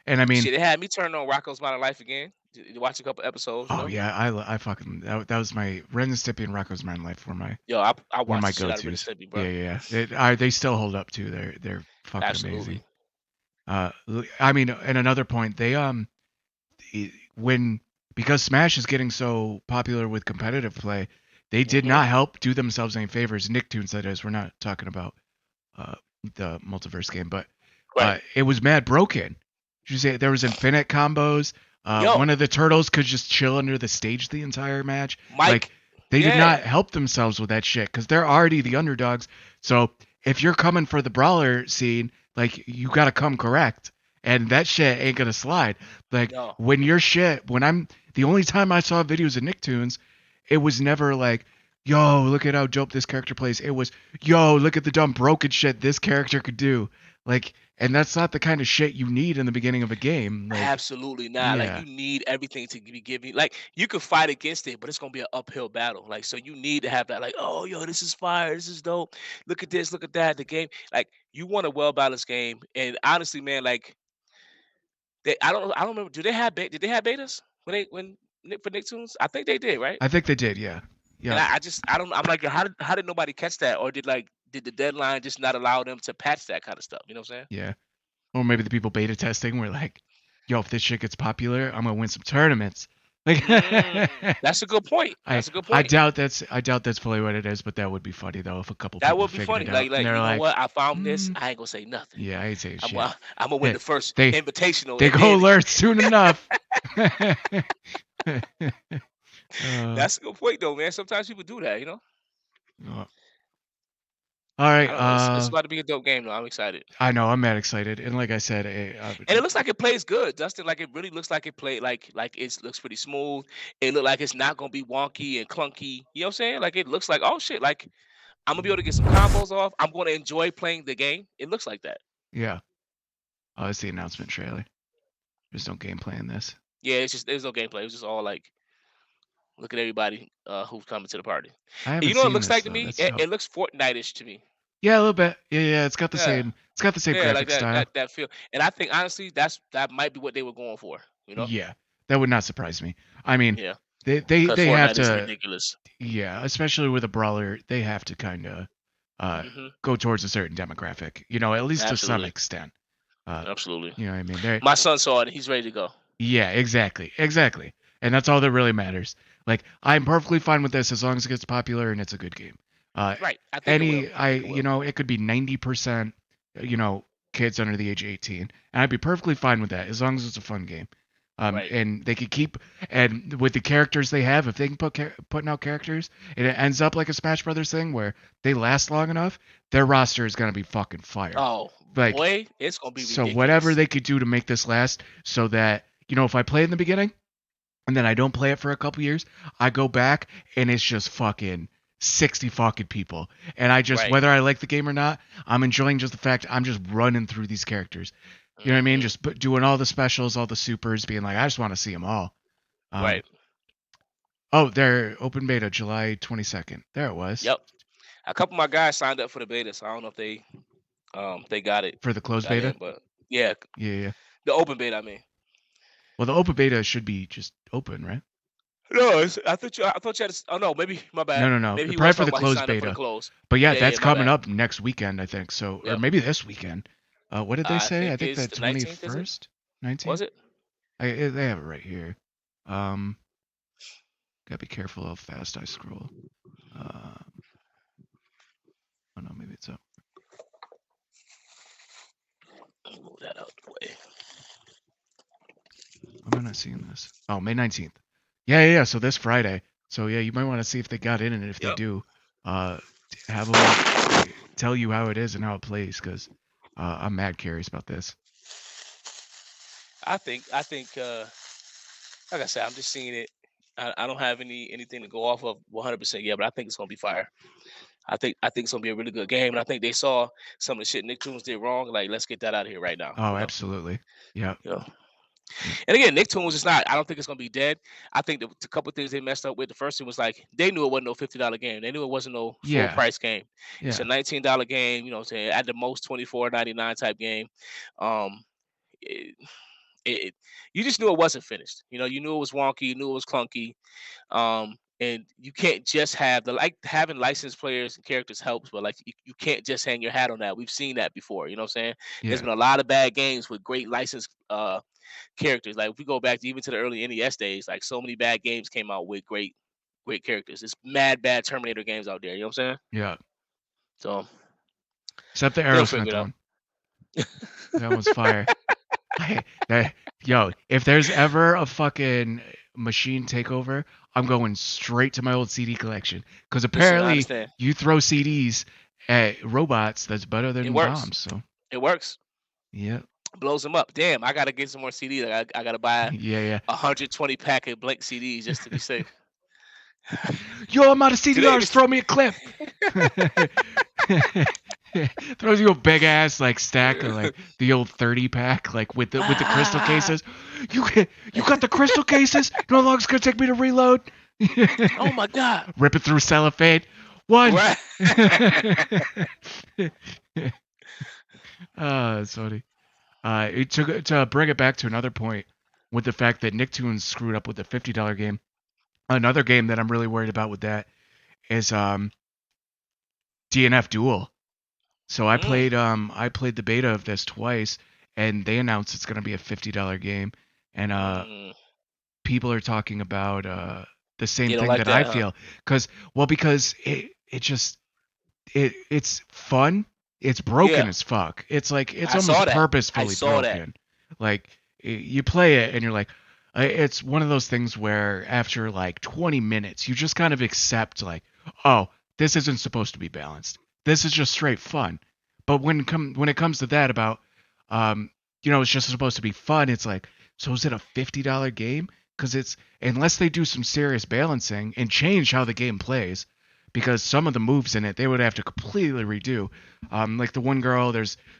And I mean, Shit, it had me turn on Rocco's Modern Life again. Watch a couple episodes. You oh know, yeah, I fucking that was my Ren and Stimpy and Rocco's Modern Life were my yo, I one of watched my the shit out of Ren and go-tos. Stimpy, bro. They still hold up too. They're fucking amazing. Absolutely. I mean, and another point, when because Smash is getting so popular with competitive play, they did Hmm. not help do themselves any favors. Nicktoons, that is. We're not talking about uh, the multiverse game, but Right. it was mad broken. Did you say there was infinite combos? One Yo, of the turtles could just chill under the stage the entire match. Like Mike. they did Yeah. not help themselves with that shit because they're already the underdogs. So if you're coming for the brawler scene, Like you gotta come correct, and that shit ain't gonna slide. Like No. when I'm the only time I saw videos of Nicktoons, it was never like, yo, look at how dope this character plays. It was, yo, look at the dumb broken shit this character could do. Like, and that's not the kind of shit you need in the beginning of a game. Like, Absolutely not. Like yeah, you need everything to be given. Like you can fight against it, but it's gonna be an uphill battle. Like so, you need to have that. Like, oh, yo, this is fire. This is dope. Look at this. Look at that. The game. Like you want a well balanced game. And honestly, man, like I don't remember. Did they have betas for Nicktoons? I think they did, right? I think they did. Yeah, And yeah, I just I don't. I'm like, how did nobody catch that, or did the deadline just not allow them to patch that kind of stuff? You know what I'm saying? yeah. Or maybe the people beta testing were like, yo, if this shit gets popular, I'm gonna win some tournaments. Like, That's a good point. I That's a good I point. doubt that's fully what it is, but that would be funny though if a couple That people would be figured funny. it out and Like they're you know like, what? I found this. mm, I ain't gonna say nothing. yeah, I ain't saying I'm shit. I'm gonna win They the first they invitational, they and go then alert soon enough. that's a good point though, man. Sometimes people do that, you know. Uh, all right. I don't know. It's about to be a dope game though. I'm excited, I know I'm mad excited, and like I said, and it looks like it plays good, Dustin. Like it really looks like it played like it looks pretty smooth. It look like it's not gonna be wonky and clunky. You know what I'm saying? Like it looks like oh shit. Like I'm gonna be able to get some combos off. I'm gonna enjoy playing the game. It looks like that. yeah. Oh, it's the announcement trailer. There's no gameplay in this. Yeah, it's just there's no gameplay. It was just all like look at everybody who's coming to the party. I And haven't you know what it seen looks this like to though. me? That's dope. It looks Fortnite-ish to me. Yeah, a little bit. Yeah, yeah. It's got the Yeah, same. It's got the same yeah, like graphic style. that feel. And I think honestly, that might be what they were going for. You know? Yeah, that would not surprise me. I mean, Yeah, because they have Fortnite is to. ridiculous. Yeah, especially with a brawler, they have to kind of Hmm. go towards a certain demographic. You know, at least to some Absolutely, extent. Uh, absolutely. you know what I mean? They My son saw it. He's ready to go. Yeah, exactly. Exactly. And that's all that really matters. Like I'm perfectly fine with this as long as it gets popular and it's a good game. Uh Right. I think it will. I think it you will. know, it could be 90%, you know, kids under the age of 18, and I'd be perfectly fine with that as long as it's a fun game. Right. And they could keep and with the characters they have, if they can putting out characters, and it ends up like a Smash Brothers thing where they last long enough, their roster is gonna be fucking fire. Oh Like boy, it's gonna be so whatever ridiculous. they could do to make this last so that, you know, if I play in the beginning and then I don't play it for a couple years, I go back and it's just fucking 60 fucking people. And I just, Right. whether I like the game or not, I'm enjoying just the fact I'm just running through these characters. You know what I mean? Hmm. Just doing all the specials, all the supers, being like, I just want to see them all. Um, Right. oh, they're open beta July 22nd. There it was. Yep. A couple of my guys signed up for the beta, so I don't know if they For the closed got beta? in, but yeah, Yeah, yeah. the open beta. I mean. Well, the open beta should be just open, right? No, I thought you had. Oh no, maybe my No, bad. no, no. Maybe he Probably was for talking the about he closed signed up for the beta. close. But yeah, Yeah, yeah, that's yeah. My coming bad. up next weekend, I think. So, or Yep. maybe this weekend. What did they I say? I think think it's the the 19th. Is it? 21st, Was 19th. it? They have it right here. Um, Gotta be careful how fast I scroll. Uh, oh no, maybe it's up. Move that out the way. Why am I not seeing this? Oh, May 19th. Yeah, yeah, yeah. So this Friday. So yeah, you might want to see if they got in, and if they Yep. do, have them tell you how it is and how it plays, because I'm mad curious about this. I think like I said, I'm just seeing it. I don't have anything to go off of 100% yet, but I think it's gonna be fire. I think it's gonna be a really good game, and I think they saw some of the shit Nicktoons did wrong. Like, let's get that out of here right now. Oh, absolutely. Yeah. You know. Mm. And again, Nicktoons is not. I don't think it's gonna be dead. I think the couple things they messed up with. The first thing was like they knew it wasn't no $50 game. They knew it wasn't no full Yeah. price game. It's a Yeah. $19 game. You know, what I'm saying at the most 24.99 type game. Um, it, it you just knew it wasn't finished. You know, you knew it was wonky. You knew it was clunky. And you can't just have having licensed players and characters helps, but like you can't just hang your hat on that. We've seen that before. You know what I'm saying? There's Yeah. been a lot of bad games with great licensed characters. Like if we go back to even to the early NES days, like so many bad games came out with great characters. It's mad bad Terminator games out there. You know what I'm saying? Yeah. So Except the they'll figure Aerosmith it out. one. That was fire. Yo, if there's ever a fucking machine takeover, I'm going straight to my old CD collection. Because Listen, I apparently understand. you throw CDs at robots, that's better It than works. bombs. So It works. Yep. Blows them up. Damn, I gotta get some more CDs. I gotta buy Yeah, 120 pack of blank CDs just to be safe. yeah. Yo, I'm out of Do they CDRs. even? Throw me a clip. Throws you a big ass like stack of like the old 30 pack like with the crystal Ah, cases. You got the crystal cases? You know how long it's gonna take me to reload? oh my god! Rip it through cellophane. One. Right. It's funny. It took to bring it back to another point with the fact that Nicktoons screwed up with the $50 game. Another game that I'm really worried about with that is DNF Duel. So Mm, I played the beta of this twice, and they announced it's gonna be a $50 game, and mm. people are talking about the same You don't thing like that I that, huh? feel, because it just it's fun. It's broken Yeah, as fuck. It's like it's I saw almost that. I purposefully saw that. broken. Like you play it and you're like, it's one of those things where after like 20 minutes, you just kind of accept like, oh, this isn't supposed to be balanced. This is just straight fun. But when it comes to that about, um, it's just supposed to be fun. It's like, so is it a $50 game? Because it's unless they do some serious balancing and change how the game plays, because some of the moves in it they would have to completely redo. Like the one girl,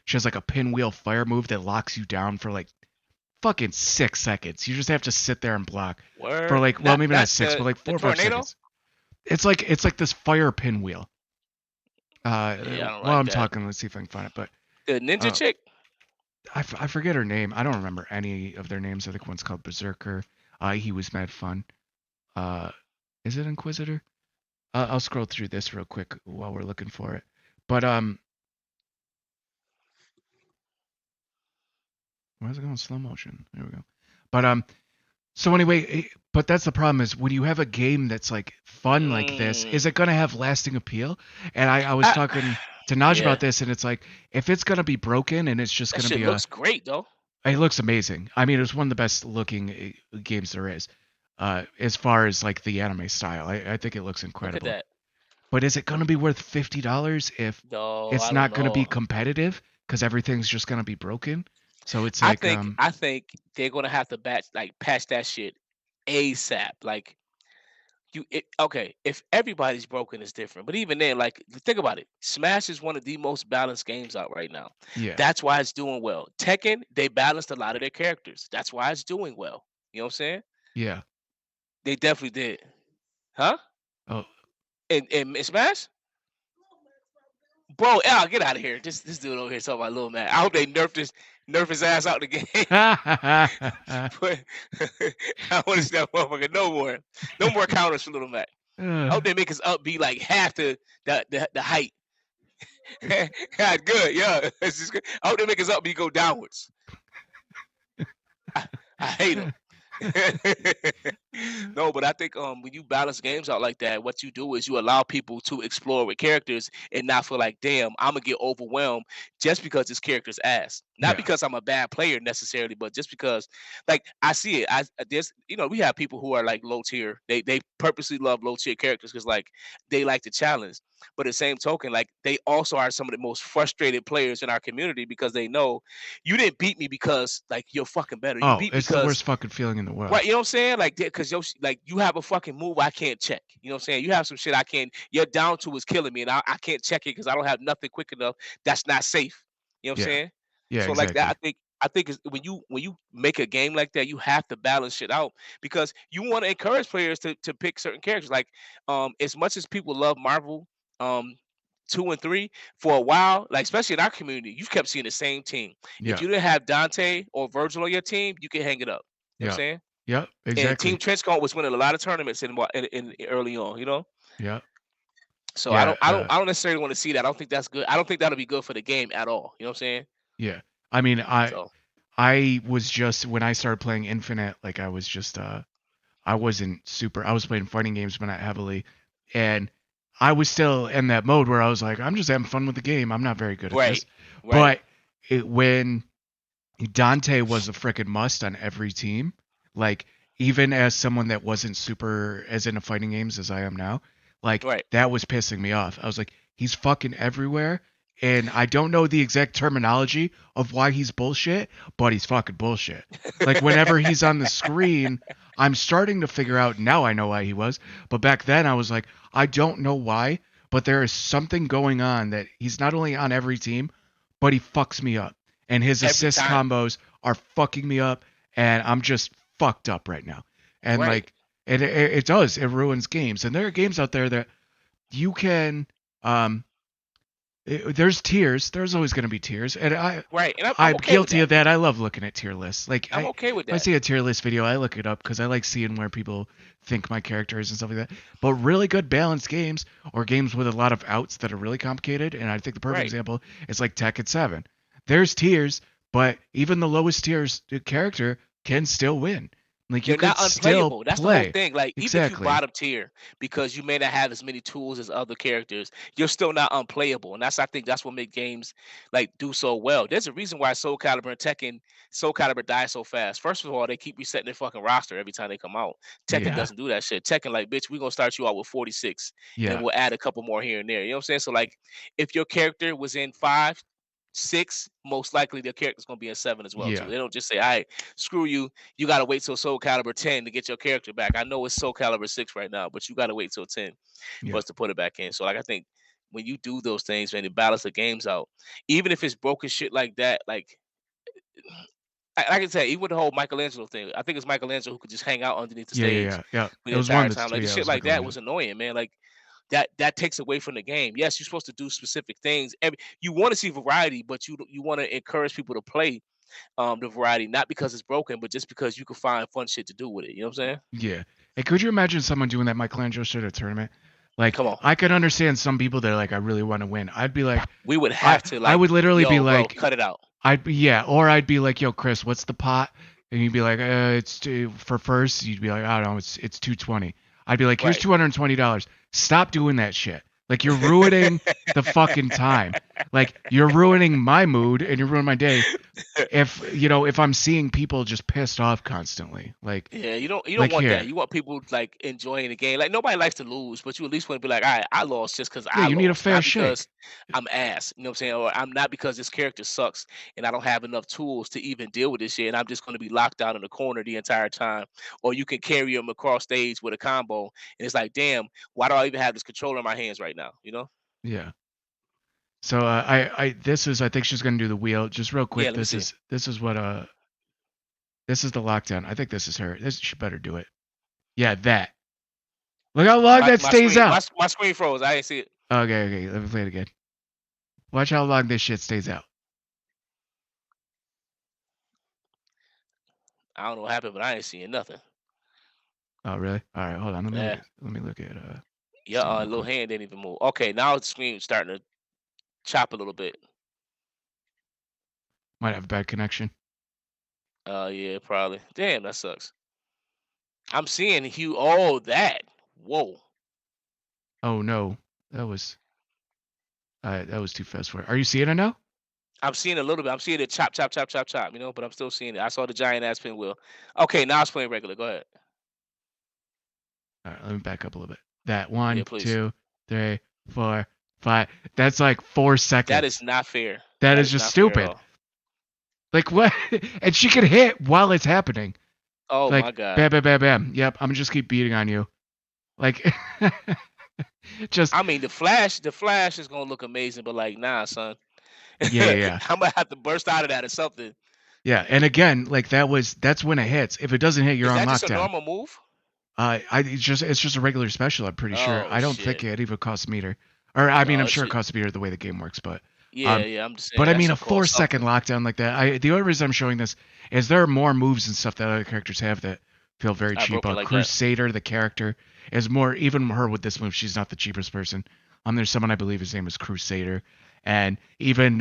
she has like a pinwheel fire move that locks you down for like fucking 6 seconds. You just have to sit there and block for Word. like, well, Not maybe not not six, but the like the 4 or 5 tornado. seconds. It's like this fire pinwheel. Yeah, I don't While like I'm that. talking, let's see if I can find it. But The ninja uh, chick. I forget her name. I don't remember any of their names. I think one's called Berserker. He was mad fun. Uh, is it Inquisitor? I'll scroll through this real quick while we're looking for it. But why is it going slow motion? There we go. But so anyway, but that's the problem is when you have a game that's like fun like this, Mm, is it gonna have lasting appeal? And I was I, talking to Naj yeah, about this, and it's like if it's gonna be broken and it's just that gonna shit be looks great though. it looks amazing. I mean, it's one of the best looking games there is, as far as like the anime style. I think it looks Look at incredible. that. But is it gonna be worth $50 if No, it's I don't not gonna be know. competitive because everything's just gonna be broken? So it's I like think I think they're gonna have to patch that shit ASAP. Like okay, if everybody's broken, it's different. But even then, like think about it. Smash is one of the most balanced games out right now. yeah, That's why it's doing well. Tekken, they balanced a lot of their characters. That's why it's doing well. You know what I'm saying? yeah. They definitely did. Huh? Oh. In Smash? Bro, yeah, get out of here. This dude over here talking about Lil Man. I hope they nerf his ass out the game. But I want to see that motherfucker no more. No more counters for Little Mac. I hope they make his up be like half the height. God, good, yeah. It's just good. I hope they make his up be go downwards. I, I hate him. No, but I think when you balance games out like that, what you do is you allow people to explore with characters and not feel like, damn, I'm gonna get overwhelmed just because this character's ass. Not Yeah. because I'm a bad player necessarily, but just because, like, I see it. There's, we have people who are like low tier. They purposely love low tier characters because like they like the challenge. But the same token, like they also are some of the most frustrated players in our community because they know you didn't beat me because like you're fucking better. You Oh, beat me it's the because worst fucking feeling in the world. right, you know what I'm saying? Like, because like you have a fucking move I can't check. You know what I'm saying? You have some shit I can't. Your down to is killing me, and I can't check it because I don't have nothing quick enough. That's not safe. You know what I'm Yeah. saying? Yeah, So like that, exactly. I think when you make a game like that, you have to balance shit out because you want to encourage players to pick certain characters. Like, as much as people love Marvel, um. 2 and 3 for a while, like especially in our community, you've kept seeing the same team. If Yeah. you didn't have Dante or Virgil on your team, you can hang it up. You know what I'm Yeah. saying? Yep, And Team exactly. Trenchcoat was winning a lot of tournaments in early on, Yeah. So Yeah, I don't necessarily want to see that. I don't think that's good. I don't think that'll be good for the game at all. You know what I'm saying? yeah. I mean, So I was just when I started playing Infinite, like I was just I wasn't super. I was playing fighting games, but not heavily, and I was still in that mode where I was like, I'm just having fun with the game. I'm not very good at right, this, right, but when Dante was a freaking must on every team, like even as someone that wasn't super as into fighting games as I am now, like right. that was pissing me off. I was like, he's fucking everywhere, and I don't know the exact terminology of why he's bullshit, but he's fucking bullshit. Like whenever he's on the screen, I'm starting to figure out now I know why he was, but back then I was like, I don't know why, but there is something going on that he's not only on every team, but he fucks me up. And his Every assist time. combos are fucking me up, and I'm just fucked up right now. And Right. like it does, it ruins games. And there are games out there that you can um there's tiers. There's always going to be tiers, and Right. And I'm I'm okay with guilty that. of that. I love looking at tier lists. Like I'm if okay with I that. see a tier list video, I look it up because I like seeing where people think my character is and stuff like that. But really good balanced games or games with a lot of outs that are really complicated, and I think the perfect Right. example is like Tekken 7. There's tiers, but even the lowest tiers character can still win. Like you They're could not still unplayable. That's the whole play. thing. Like even if you Exactly. bottom tier, because you may not have as many tools as other characters, you're still not unplayable. And I think that's what makes games like do so well. There's a reason why Soul Calibur and Tekken, Soul Calibur die so fast. First of all, they keep resetting their fucking roster every time they come out. Tekken Yeah. doesn't do that shit. Tekken, like, bitch, we're gonna start you out with 46 and Yeah. we'll add a couple more here and there. You know what I'm saying? So like if your character was in 5, 6, most likely their character's gonna be in 7 as well too. Yeah. They don't just say, all right, screw you, you gotta wait till Soul Calibur 10 to get your character back. I know it's Soul Calibur 6 right now, but you gotta wait till 10 for Yeah. us to put it back in. So like I think when you do those things, man, it balance the games out. Even if it's broken shit like that, like I can say, even with the whole Michelangelo thing, I think it's Michelangelo who could just hang out underneath the Yeah. Yeah. stage Yeah. Yeah. for It the was one entire of time. the Like the yeah. It shit was like that Michelangelo. was annoying, man. Like that takes away from the game. Yes, you're supposed to do specific things. You want to see variety, but you want to encourage people to play the variety, not because it's broken, but just because you can find fun shit to do with it. You know what I'm saying? Yeah. Hey, could you imagine someone doing that Michelangelo shit at a tournament? Like, Come on. I could understand some people that are like, I really want to win. I'd be like, We would I have to I like, would literally be yo, bro, like, cut it out. I'd be yeah, or I'd be like, yo, Chris, what's the pot? And you'd be like, for first. You'd be like, I don't know, it's 220. I'd be like, here's Right. $220. Stop doing that shit. Like you're ruining the fucking time. Like you're ruining my mood and you're ruining my day. If I'm seeing people just pissed off constantly, Yeah, you don't like want that. here. You want people like enjoying the game. Like nobody likes to lose, but you at least want to be like, all right, I lost just because Yeah, I you need a lost, fair not because shake. I'm ass. You know what I'm saying? Or I'm not because this character sucks and I don't have enough tools to even deal with this shit. And I'm just going to be locked out in the corner the entire time. Or you can carry him across stage with a combo, and it's like, damn, why do I even have this controller in my hands right now? You know? Yeah. So I think she's gonna do the wheel. Just real Yeah. quick, Let me see. this is the lockdown. I think this is her. This she better do it. Yeah, that. Look how long My that my stays screen my out. my screen froze. I didn't see it. Okay, okay. Let me play it again. Watch how long this shit stays out. I don't know what happened, but I ain't seeing nothing. Oh, really? All right, hold on. Yeah. Let me look at Yeah, Steam real little quick. hand didn't even move. Okay, now the screen's starting to chop a little bit. Might have a bad connection. Yeah, probably. Damn, that sucks. I'm seeing Hugh. Oh, that. Whoa. Oh no, that was too fast for it. Are you seeing it now? I'm seeing a little bit. I'm seeing it chop, chop, chop, chop, chop. But I'm still seeing it. I saw the giant ass pinwheel. Okay, now it's playing regular. Go ahead. All right, let me back up a little bit. That Yeah, one, please. 2, 3, 4, 5. That's like 4 That is seconds. not fair. That That is is just not fair at stupid. all. Like what? And she can hit while it's happening. Oh my Like god. bam, bam, bam, bam. Yep, I'm gonna just keep beating on you. Like, just I mean, the flash is gonna look amazing, but like, nah, son. yeah, yeah, yeah, I'm gonna have to burst out of that or something. yeah. And again, like that's when it hits. If it doesn't hit, you're Is on that just a lockdown. normal move? It's just a regular special. I'm pretty sure. Oh I don't think shit. it even costs a meter, or I mean, Oh, I'm it sure it should. costs a meter the way the game works, Yeah, um, yeah. I'm just but saying I that mean, a should four cost second something. lockdown like that. The only reason I'm showing this is there are more moves and stuff that other characters have that feel very I cheap. broke it like that. Crusader, the character, is more. Even her with this move, she's not the cheapest person. There's someone I believe his name is Crusader, and even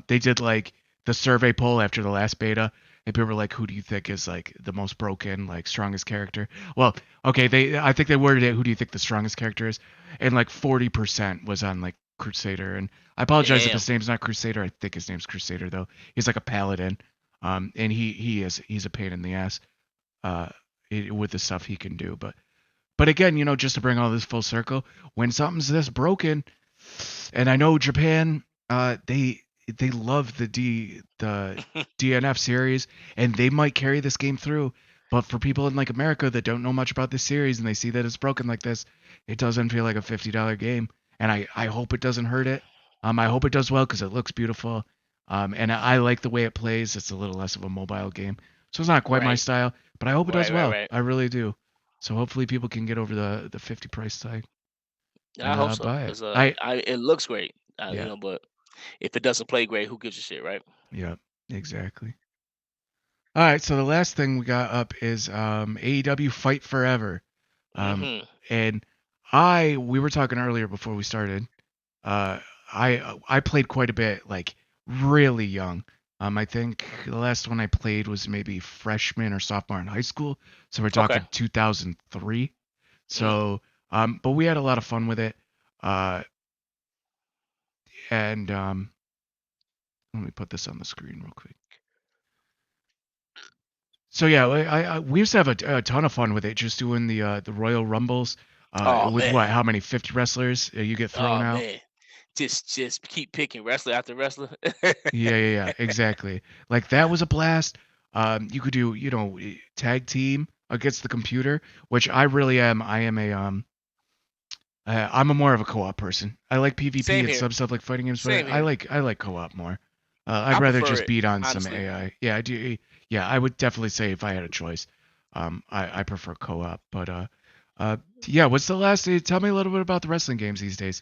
they did like the survey poll after the last beta, and people were like, "Who do you think is like the most broken, like strongest character?" Well, okay, I think they worded it, "Who do you think the strongest character is?" And like 40% was on like Crusader, and I apologize if Damn. his name's not Crusader. I think his name's Crusader though. He's like a paladin, and he's a pain in the ass, uh, with the stuff he can do. But again, just to bring all this full circle, when something's this broken, and I know Japan, They love the DNF series, and they might carry this game through. But for people in like America that don't know much about this series and they see that it's broken like this, it doesn't feel like a $50 game. And I hope it doesn't hurt it. I hope it does well because it looks beautiful. And I like the way it plays. It's a little less of a mobile game, so it's not quite my Right, style. But I hope it does right, right, well. right. I really do. So hopefully people can get over the 50 price tag Yeah, I and hope so buy it. because I it looks great. Yeah, But if it doesn't play great, who gives a shit, right? yeah, exactly. All right, so the last thing we got up is AEW Fight Forever. Um, Hmm. and we were talking earlier before we started. Uh, I played quite a bit, like really young. I think the last one I played was maybe freshman or sophomore in high school. So we're Okay. talking 2003. Mm. So, but we had a lot of fun with it. Uh, and let me put this on the screen real quick. So yeah, we used to have a ton of fun with it, just doing the Royal Rumbles. Oh With man. what? How many 50 wrestlers you get thrown Oh out? man. Just keep picking wrestler after wrestler. Yeah, exactly. Like that was a blast. You could do, tag team against the computer, which I really am. I'm a more of a co-op person. I like PvP Same and here. some stuff like fighting games, but Same I here. like I like co-op more. I'd I rather prefer just it, beat on some honestly. AI. Yeah, I do. Yeah, I would definitely say if I had a choice, I prefer co-op. But uh, yeah. What's the last? Tell me a little bit about the wrestling games these days.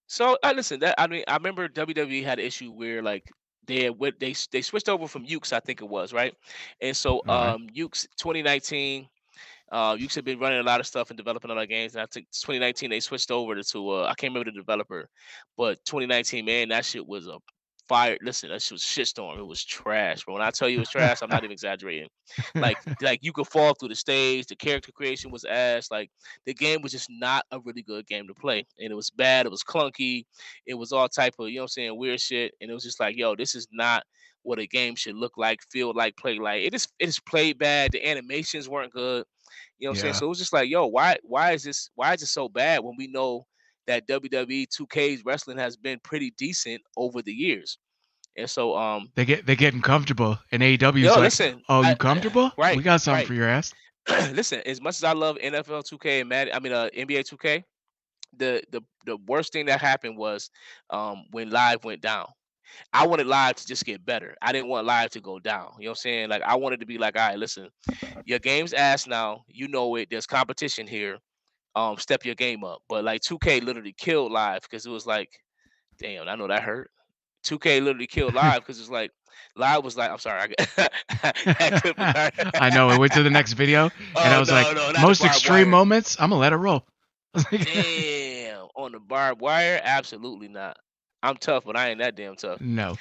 So I listen. That I mean, I remember WWE had an issue where like they switched over from Ukes, I think it was right, and so Okay. Ukes 2019. Ukes had been running a lot of stuff and developing a lot of games. And I think 2019 they switched over to I can't remember the developer, but 2019, man, that shit was a fire. Listen, that shit was shitstorm. It was trash. But when I tell you it was trash, I'm not even exaggerating. Like you could fall through the stage. The character creation was ass. Like the game was just not a really good game to play, and it was bad. It was clunky. It was all type of what I'm saying weird shit, and it was just like, yo, this is not what a game should look like, feel like, play like. It is played bad. The animations weren't good. You know what I'm saying? Yeah. So it was just like, yo, why is this so bad when we know that WWE 2K's wrestling has been pretty decent over the years? And so They're getting comfortable, and AEW's yo, like, listen, "Oh, you comfortable? right, We got something right. for your ass." Listen, as much as I love NFL 2K and NBA 2K, the worst thing that happened was when live went down. I wanted live to just get better. I didn't want live to go down. You know what I'm saying? Like I wanted to be like, all right, listen, your game's ass now. You know it. There's competition here, step your game up. But like 2K literally killed live because it was like, damn, I know that hurt. 2K literally killed live because it's like live was like, I'm sorry, that clip was hard. I know. I went to the next video, and I Oh was no, like, no, not the "Most barbed extreme wire. moments. I'm gonna let it roll." I was like, Damn, on the barbed wire, absolutely not. I'm tough, but I ain't that damn tough. no.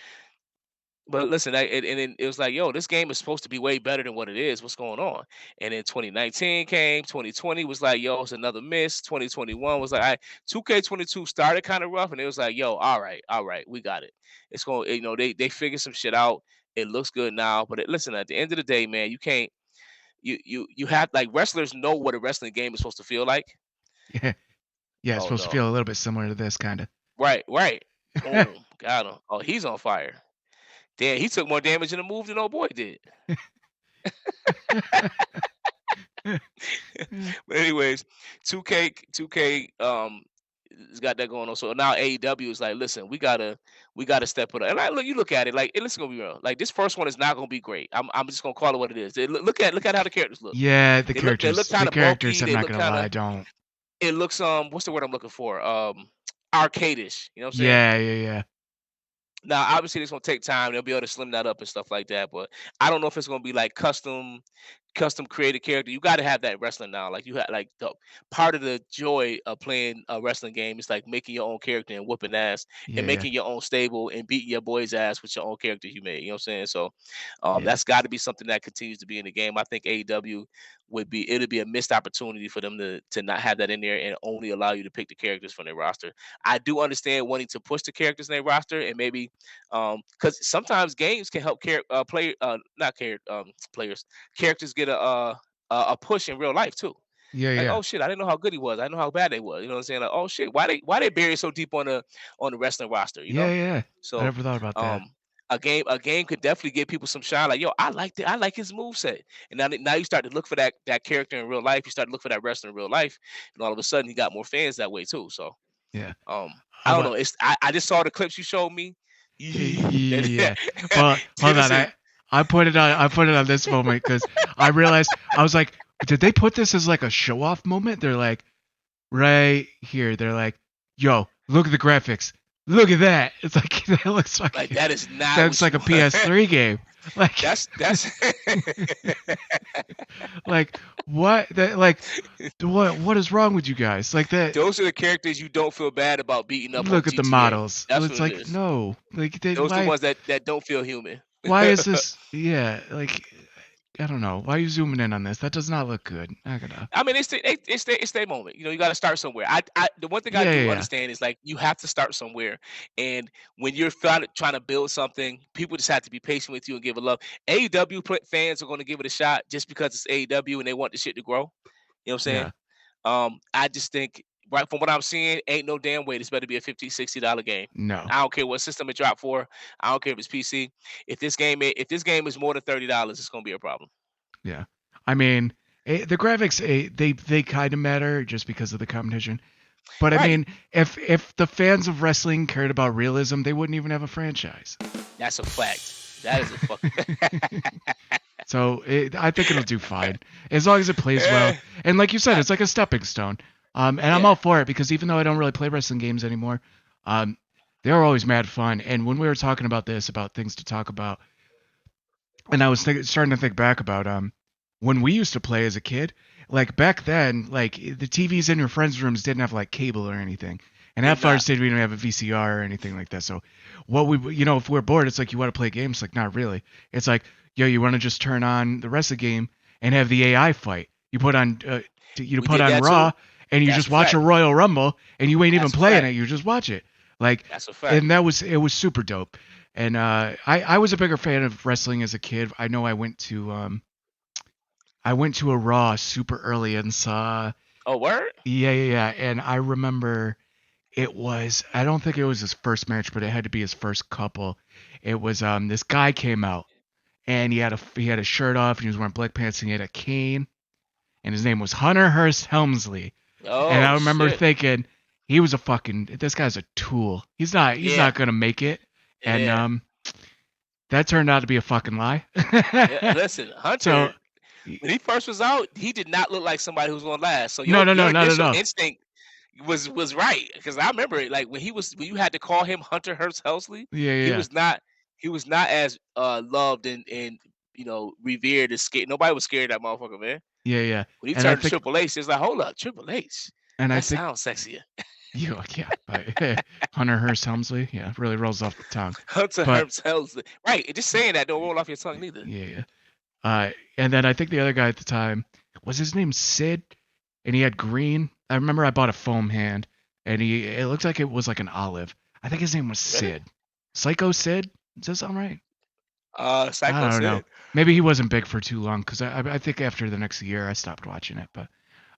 But listen, and then it was like, yo, this game is supposed to be way better than what it is. What's going on? And then 2019 came, 2020 was like, yo, it's another miss. 2021 was like, 2K22 started kind of rough, and it was like, yo, all right, we got it. It's going, they figured some shit out. It looks good now, but listen, at the end of the day, man, you can't, you have like wrestlers know what a wrestling game is supposed to feel like. Yeah, yeah. It's Oh supposed to no, feel a little bit similar to this kind of. right, right, boom, got him. Oh, he's on fire. Damn, he took more damage in the move than old boy did. But anyways, 2K has got that going on. So now AEW is like, listen, we gotta step it up. And you look at it like, and listen, gonna be real. Like this first one is not gonna be great. I'm just gonna call it what it is. Look at how the characters look. Yeah, They look the kind of characters. bulky. I'm They not look gonna kind lie, of. don't. It looks what's the word I'm looking for? Arcadish. You know what I'm saying? Yeah. Now, obviously, it's gonna take time. They'll be able to slim that up and stuff like that. But I don't know if it's gonna be like custom created character. You got to have that wrestling now. Like you have like the part of the joy of playing a wrestling game is like making your own character and whooping ass and Yeah, making your own stable and beating your boy's ass with your own character you made. You know what I'm saying? So yeah, that's got to be something that continues to be in the game. I think AEW it'd be a missed opportunity for them to not have that in there and only allow you to pick the characters from their roster. I do understand wanting to push the characters in their roster and maybe because sometimes games can help play not care players characters get a push in real life too. Yeah, Like, yeah. oh shit, I didn't know how good he was. I didn't know how bad they was. You know what I'm saying? Like, oh shit, why they bury so deep on the wrestling roster? You Yeah, know? yeah. I So never thought about that. um a game could definitely give people some shine. Like, yo, I like his move set. And now you start to look for that character in real life. You start to look for that wrestler in real life, and all of a sudden he got more fans that way too. So Yeah. um I How don't know. about I just saw the clips you showed me. yeah. Well, hold on. Listen, I put it on this moment because I realized I was like, did they put this as like a show off moment? They're like, right here. They're like, yo, look at the graphics. Look at that. It's like like that is that not looks what like you a want. PS3 game. Like That's like what that like what is wrong with you guys? Like that those are the characters you don't feel bad about beating up on look at the GTA. models. That's It's what it like is. no. Like Those are the ones that don't feel human. why is this yeah, like I don't know. Why are you zooming in on this? That does not look good. I gotta I mean, it's their moment. You know, you got to start somewhere. The one thing I yeah, yeah, do yeah. understand is like you have to start somewhere, and when you're trying to build something, people just have to be patient with you and give it love. AEW fans are going to give it a shot just because it's AEW and they want the shit to grow. You know what I'm saying? Yeah. I just think right from what I'm seeing, ain't no damn way this better be a $50, $60 game. No. I don't care what system it dropped for. I don't care if it's PC. If this game is more than $30, it's gonna be a problem. Yeah. I mean, the graphics they kind of matter just because of the competition. But I Right. mean, if the fans of wrestling cared about realism, they wouldn't even have a franchise. That's a fact. That is a fucking So I think it'll do fine as long as it plays well. Eh, And like you said, I- it's like a stepping stone. And I'm yeah. all for it because even though I don't really play wrestling games anymore, um, they were always mad fun. And when we were talking about this, about things to talk about, and I was starting to think back about when we used to play as a kid. Like back then, like the TVs in your friends' rooms didn't have like cable or anything, and Did that far not. didn't even have a VCR or anything like that. So, what we if we're bored, it's like you want to play games. Like not really. It's like yo, you want to just turn on the rest of the game and have the AI fight. You put on you We put did on that Raw too. and you That's just a watch a fact. Royal Rumble and you ain't even That's a playing fact. it. You just watch it. Like, That's a fact. and it was super dope. And I was a bigger fan of wrestling as a kid. I know I went to a Raw super early and saw Oh, word? yeah, yeah, yeah. And I remember I don't think it was his first match, but it had to be his first couple. It was this guy came out and he had a shirt off and he was wearing black pants and he had a cane and his name was Hunter Hearst Helmsley. And I Oh remember shit. thinking this guy's a tool. He's Yeah. not gonna make it. And Yeah. that turned out to be a fucking lie. Yeah. Listen, So Hunter, when he first was out, he did not look like somebody who's gonna last. So no, no, your no, not at initial all. instinct was right because I remember it. Like when you had to call him Hunter Hearst Helsley, Yeah, yeah, he yeah. was not he was not as loved and revered as scared. Nobody was scared of that motherfucker, man. Yeah, yeah. When he And I turned to think Triple H, it's like, hold up, Triple H. and I That think sounds sexier. yeah, but Hunter Hearst Helmsley, yeah, really rolls off the tongue. Hunter But Hearst Helsley. Right. Just saying that don't roll off your tongue neither. yeah, yeah. And then I think the other guy at the time was his name Sid, and he had green. I remember I bought a foam hand, and it looked like it was like an olive. I think his name was Really? Sid, Psycho Sid. Does that sound right? Psycho I don't know. Sid. Maybe he wasn't big for too long because I think after the next year I stopped watching it. But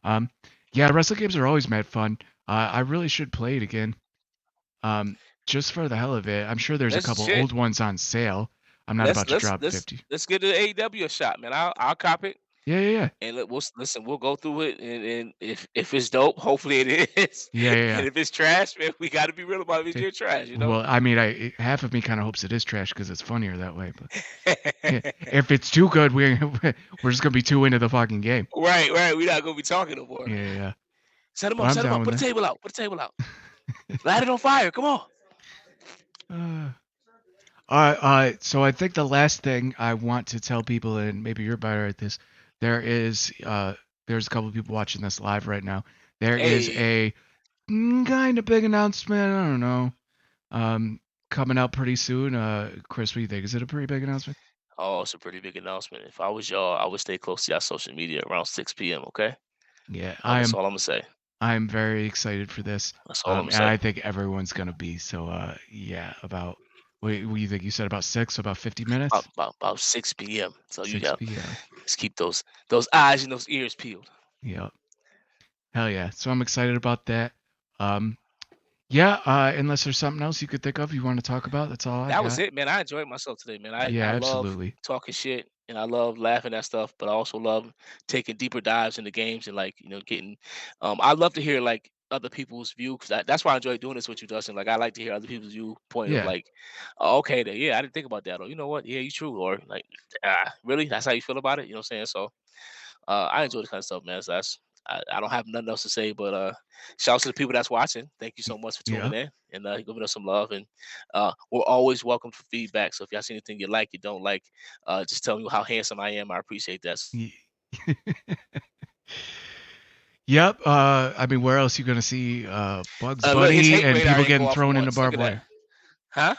um, yeah, wrestling games are always mad fun. I really should play it again. Um, just for the hell of it. I'm sure there's a Let's couple shit. old ones on sale. I'm not Let's about to let's drop let's 50. let's get the AEW a shot, man. I'll cop it Yeah, yeah, yeah. and listen. We'll go through it, and if it's dope, hopefully it is. Yeah, yeah, And yeah. if it's trash, man, we got to be real about it. If Okay. it's trash, you know. Well, I mean, half of me kind of hopes it is trash because it's funnier that way. But yeah, if it's too good, we're just gonna be too into the fucking game. Right, right. We're not gonna be talking no more. Yeah, yeah, yeah. Set him But up, I'm set him down up. with Put the that. table out. Put the table out. Light it on fire. Come on. Uh, so I think the last thing I want to tell people, and maybe you're better at this, there is there's a couple of people watching this live right now. There is Hey. a kind of big announcement. I don't know. Um, coming out pretty soon. Chris, what do you think? Is it a pretty big announcement? Oh, it's a pretty big announcement. If I was y'all, I would stay close to y'all social media around 6 p.m. Okay, Yeah, that's all I'm gonna say. I'm very excited for this. That's all I'm gonna And say. I think everyone's gonna be. So yeah, about what do you think? You said about six, about 50 minutes? About 6 p.m. So you got 6 p.m. let's keep those eyes and those ears peeled. Yep. Hell yeah. So I'm excited about that. Um, yeah. Unless there's something else you could think of you want to talk about, that's all I That was got. it, man. I enjoyed myself today, man. I Yeah, love absolutely. talking shit and I love laughing at stuff, but I also love taking deeper dives into games and like, getting I love to hear like other people's view because that's why I enjoy doing this with you, Dustin. Like I like to hear other people's viewpoint of Yeah. like, oh, okay, then yeah, I didn't think about that. Or you know what? Yeah, you true. Or like, really? That's how you feel about it? You know what I'm saying? So I enjoy this kind of stuff, man. So I don't have nothing else to say, but shout out to the people that's watching. Thank you so much for Yeah. tuning in and giving us some love. And we're always welcome for feedback. So if y'all see anything you like, you don't like, just tell me how handsome I am. I appreciate that. Ye- Yep. I mean, where else you gonna see Bugs Look, his Bunny hate and radar people ain't go getting off for thrown into once. Look barbed at that, wire? huh?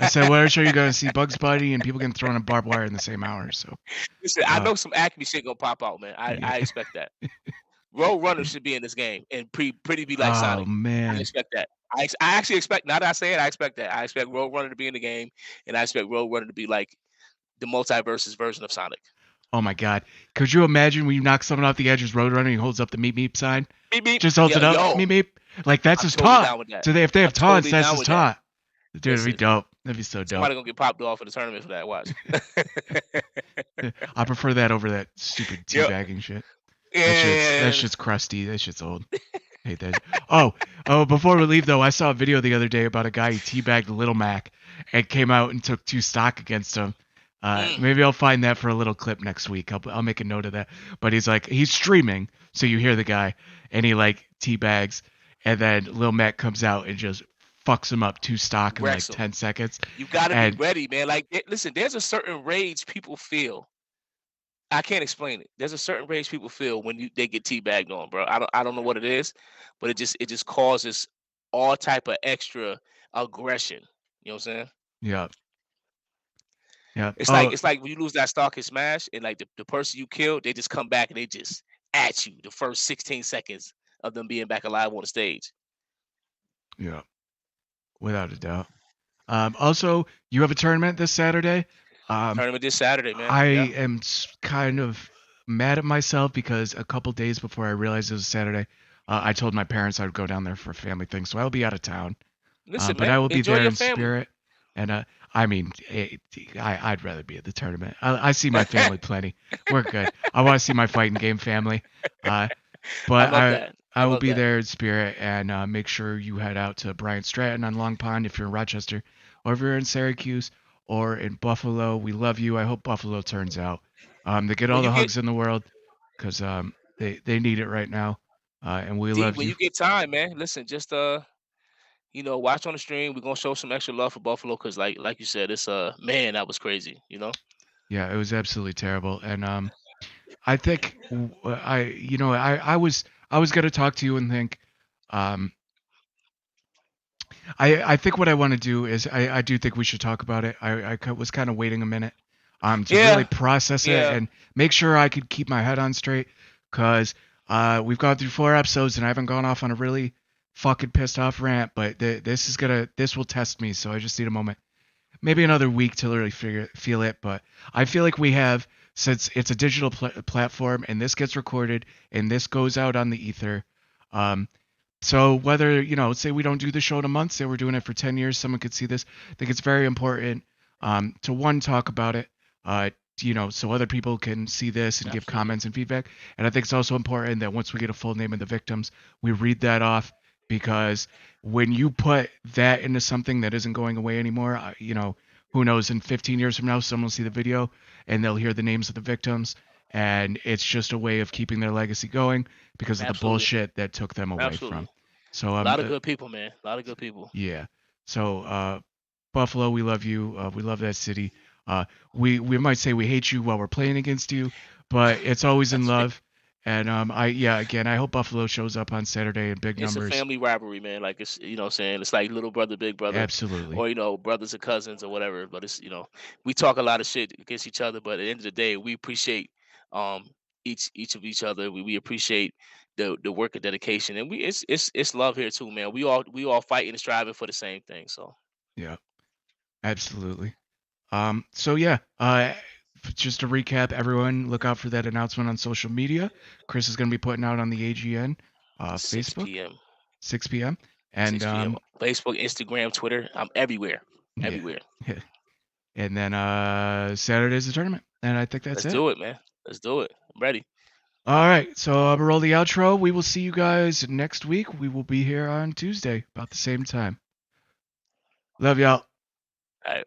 I said, where else are you gonna see Bugs Bunny and people getting thrown in barbed wire in the same hour? So, Listen, I uh, know some Acme shit gonna pop out, man. I yeah. expect that. Road Runner should be in this game and pretty be like Oh Sonic. I man. expect that. I actually expect. Now that I say it, I expect that. I expect Road Runner to be in the game, and I expect Road Runner to be like the multiverses version of Sonic. Oh my God. Could you imagine when you knock someone off the edge as Roadrunner and he holds up the meep meep sign? Beep beep. Just holds Yeah, it up, yo, meep meep. Like that's I'm his totally taunt. down with that. So if they have I'm taunts, totally that's down his with that. taunt. Dude, it'd be Listen, dope. That'd be so dope. somebody gonna get popped off in the tournament for that. Watch. I prefer that over that stupid Yep. teabagging shit. That And shit's crusty. That shit's old. Hate that. Oh, before we leave though, I saw a video the other day about a guy who teabagged Little Mac and came out and took 2 stock against him. mm, Maybe I'll find that for a little clip next week. I'll make a note of that. But he's streaming, so you hear the guy and he like teabags, and then Lil Mac comes out and just fucks him up 2 stock in like wrecks 'em. 10 seconds. You gotta be And ready, man. Like, listen, there's a certain rage people feel. I can't explain it. There's a certain rage people feel when they get teabagged on, bro. I don't know what it is, but it just causes all type of extra aggression. You know what I'm saying? yeah, yeah. It's like Oh, it's like when you lose that stock and smash, and like the person you killed, they just come back and they just at you the first 16 seconds of them being back alive on the stage. yeah, without a doubt. Also, you have a tournament this Saturday. Um, Tournament this Saturday, man. I Yeah. am kind of mad at myself because a couple days before I realized it was Saturday, I told my parents I would go down there for a family thing, so I'll be out of town. Listen, But man, I will be enjoy there your in family. spirit. And I mean, I'd rather be at the tournament. I see my family plenty. We're good. I want to see my fighting game family. Uh, I but love I that. I I will love be that. there in spirit, and make sure you head out to Bryant Stratton on Long Pond if you're in Rochester, or if you're in Syracuse or in Buffalo. We love you. I hope Buffalo turns out. They get all When you the get hugs in the world because they need it right now, and we love when you. you get time, man, listen, just watch on the stream. We're gonna show some extra love for Buffalo because like you said, it's man, that was crazy. Yeah, it was absolutely terrible, and I think I was gonna talk to you and think um I think what I want to do is I do think we should talk about it. Was kind of waiting a minute to really Yeah, process it yeah. and make sure I could keep my head on straight because we've gone through 4 episodes and I haven't gone off on a really fucking pissed off rant, but this will test me, so I just need a moment, maybe another week to really feel it. But I feel like we have, since it's a digital platform and this gets recorded and this goes out on the ether. Um, so whether say we don't do the show in a month, say we're doing it for 10 years, someone could see this. I think it's very important to one talk about it. Uh, so other people can see this and give Absolutely. comments and feedback. And I think it's also important that once we get a full name of the victims, we read that off because when you put that into something that isn't going away anymore, who knows, in 15 years from now, someone will see the video and they'll hear the names of the victims. And it's just a way of keeping their legacy going because of the Absolutely. bullshit that took them away Absolutely. from. So A lot of good people, man. A lot of good people. yeah. So Buffalo, we love you. We love that city. Uh, we might say we hate you while we're playing against you, but it's always in That's right. love. And again, I hope Buffalo shows up on Saturday in big It's a numbers. family rivalry, man. Like what I'm saying, it's like little brother, big brother, Absolutely. or brothers and cousins or whatever. But we talk a lot of shit against each other, but at the end of the day, we appreciate um each of each other. We appreciate the work and dedication, and it's love here too, man. We all fighting and striving for the same thing. So Yeah. Absolutely. So yeah, just to recap, everyone look out for that announcement on social media. Chris is going to be putting out on the AGN. 6 Facebook, p.m. 6 p.m. And 6 p.m. Facebook, Instagram, Twitter. I'm everywhere. yeah, Everywhere. and then Saturday's the tournament, and I think that's Let's it. do it, man. Let's do it. I'm ready. All right, so I'm gonna roll the outro. We will see you guys next week. We will be here on Tuesday about the same time. Love y'all. All right.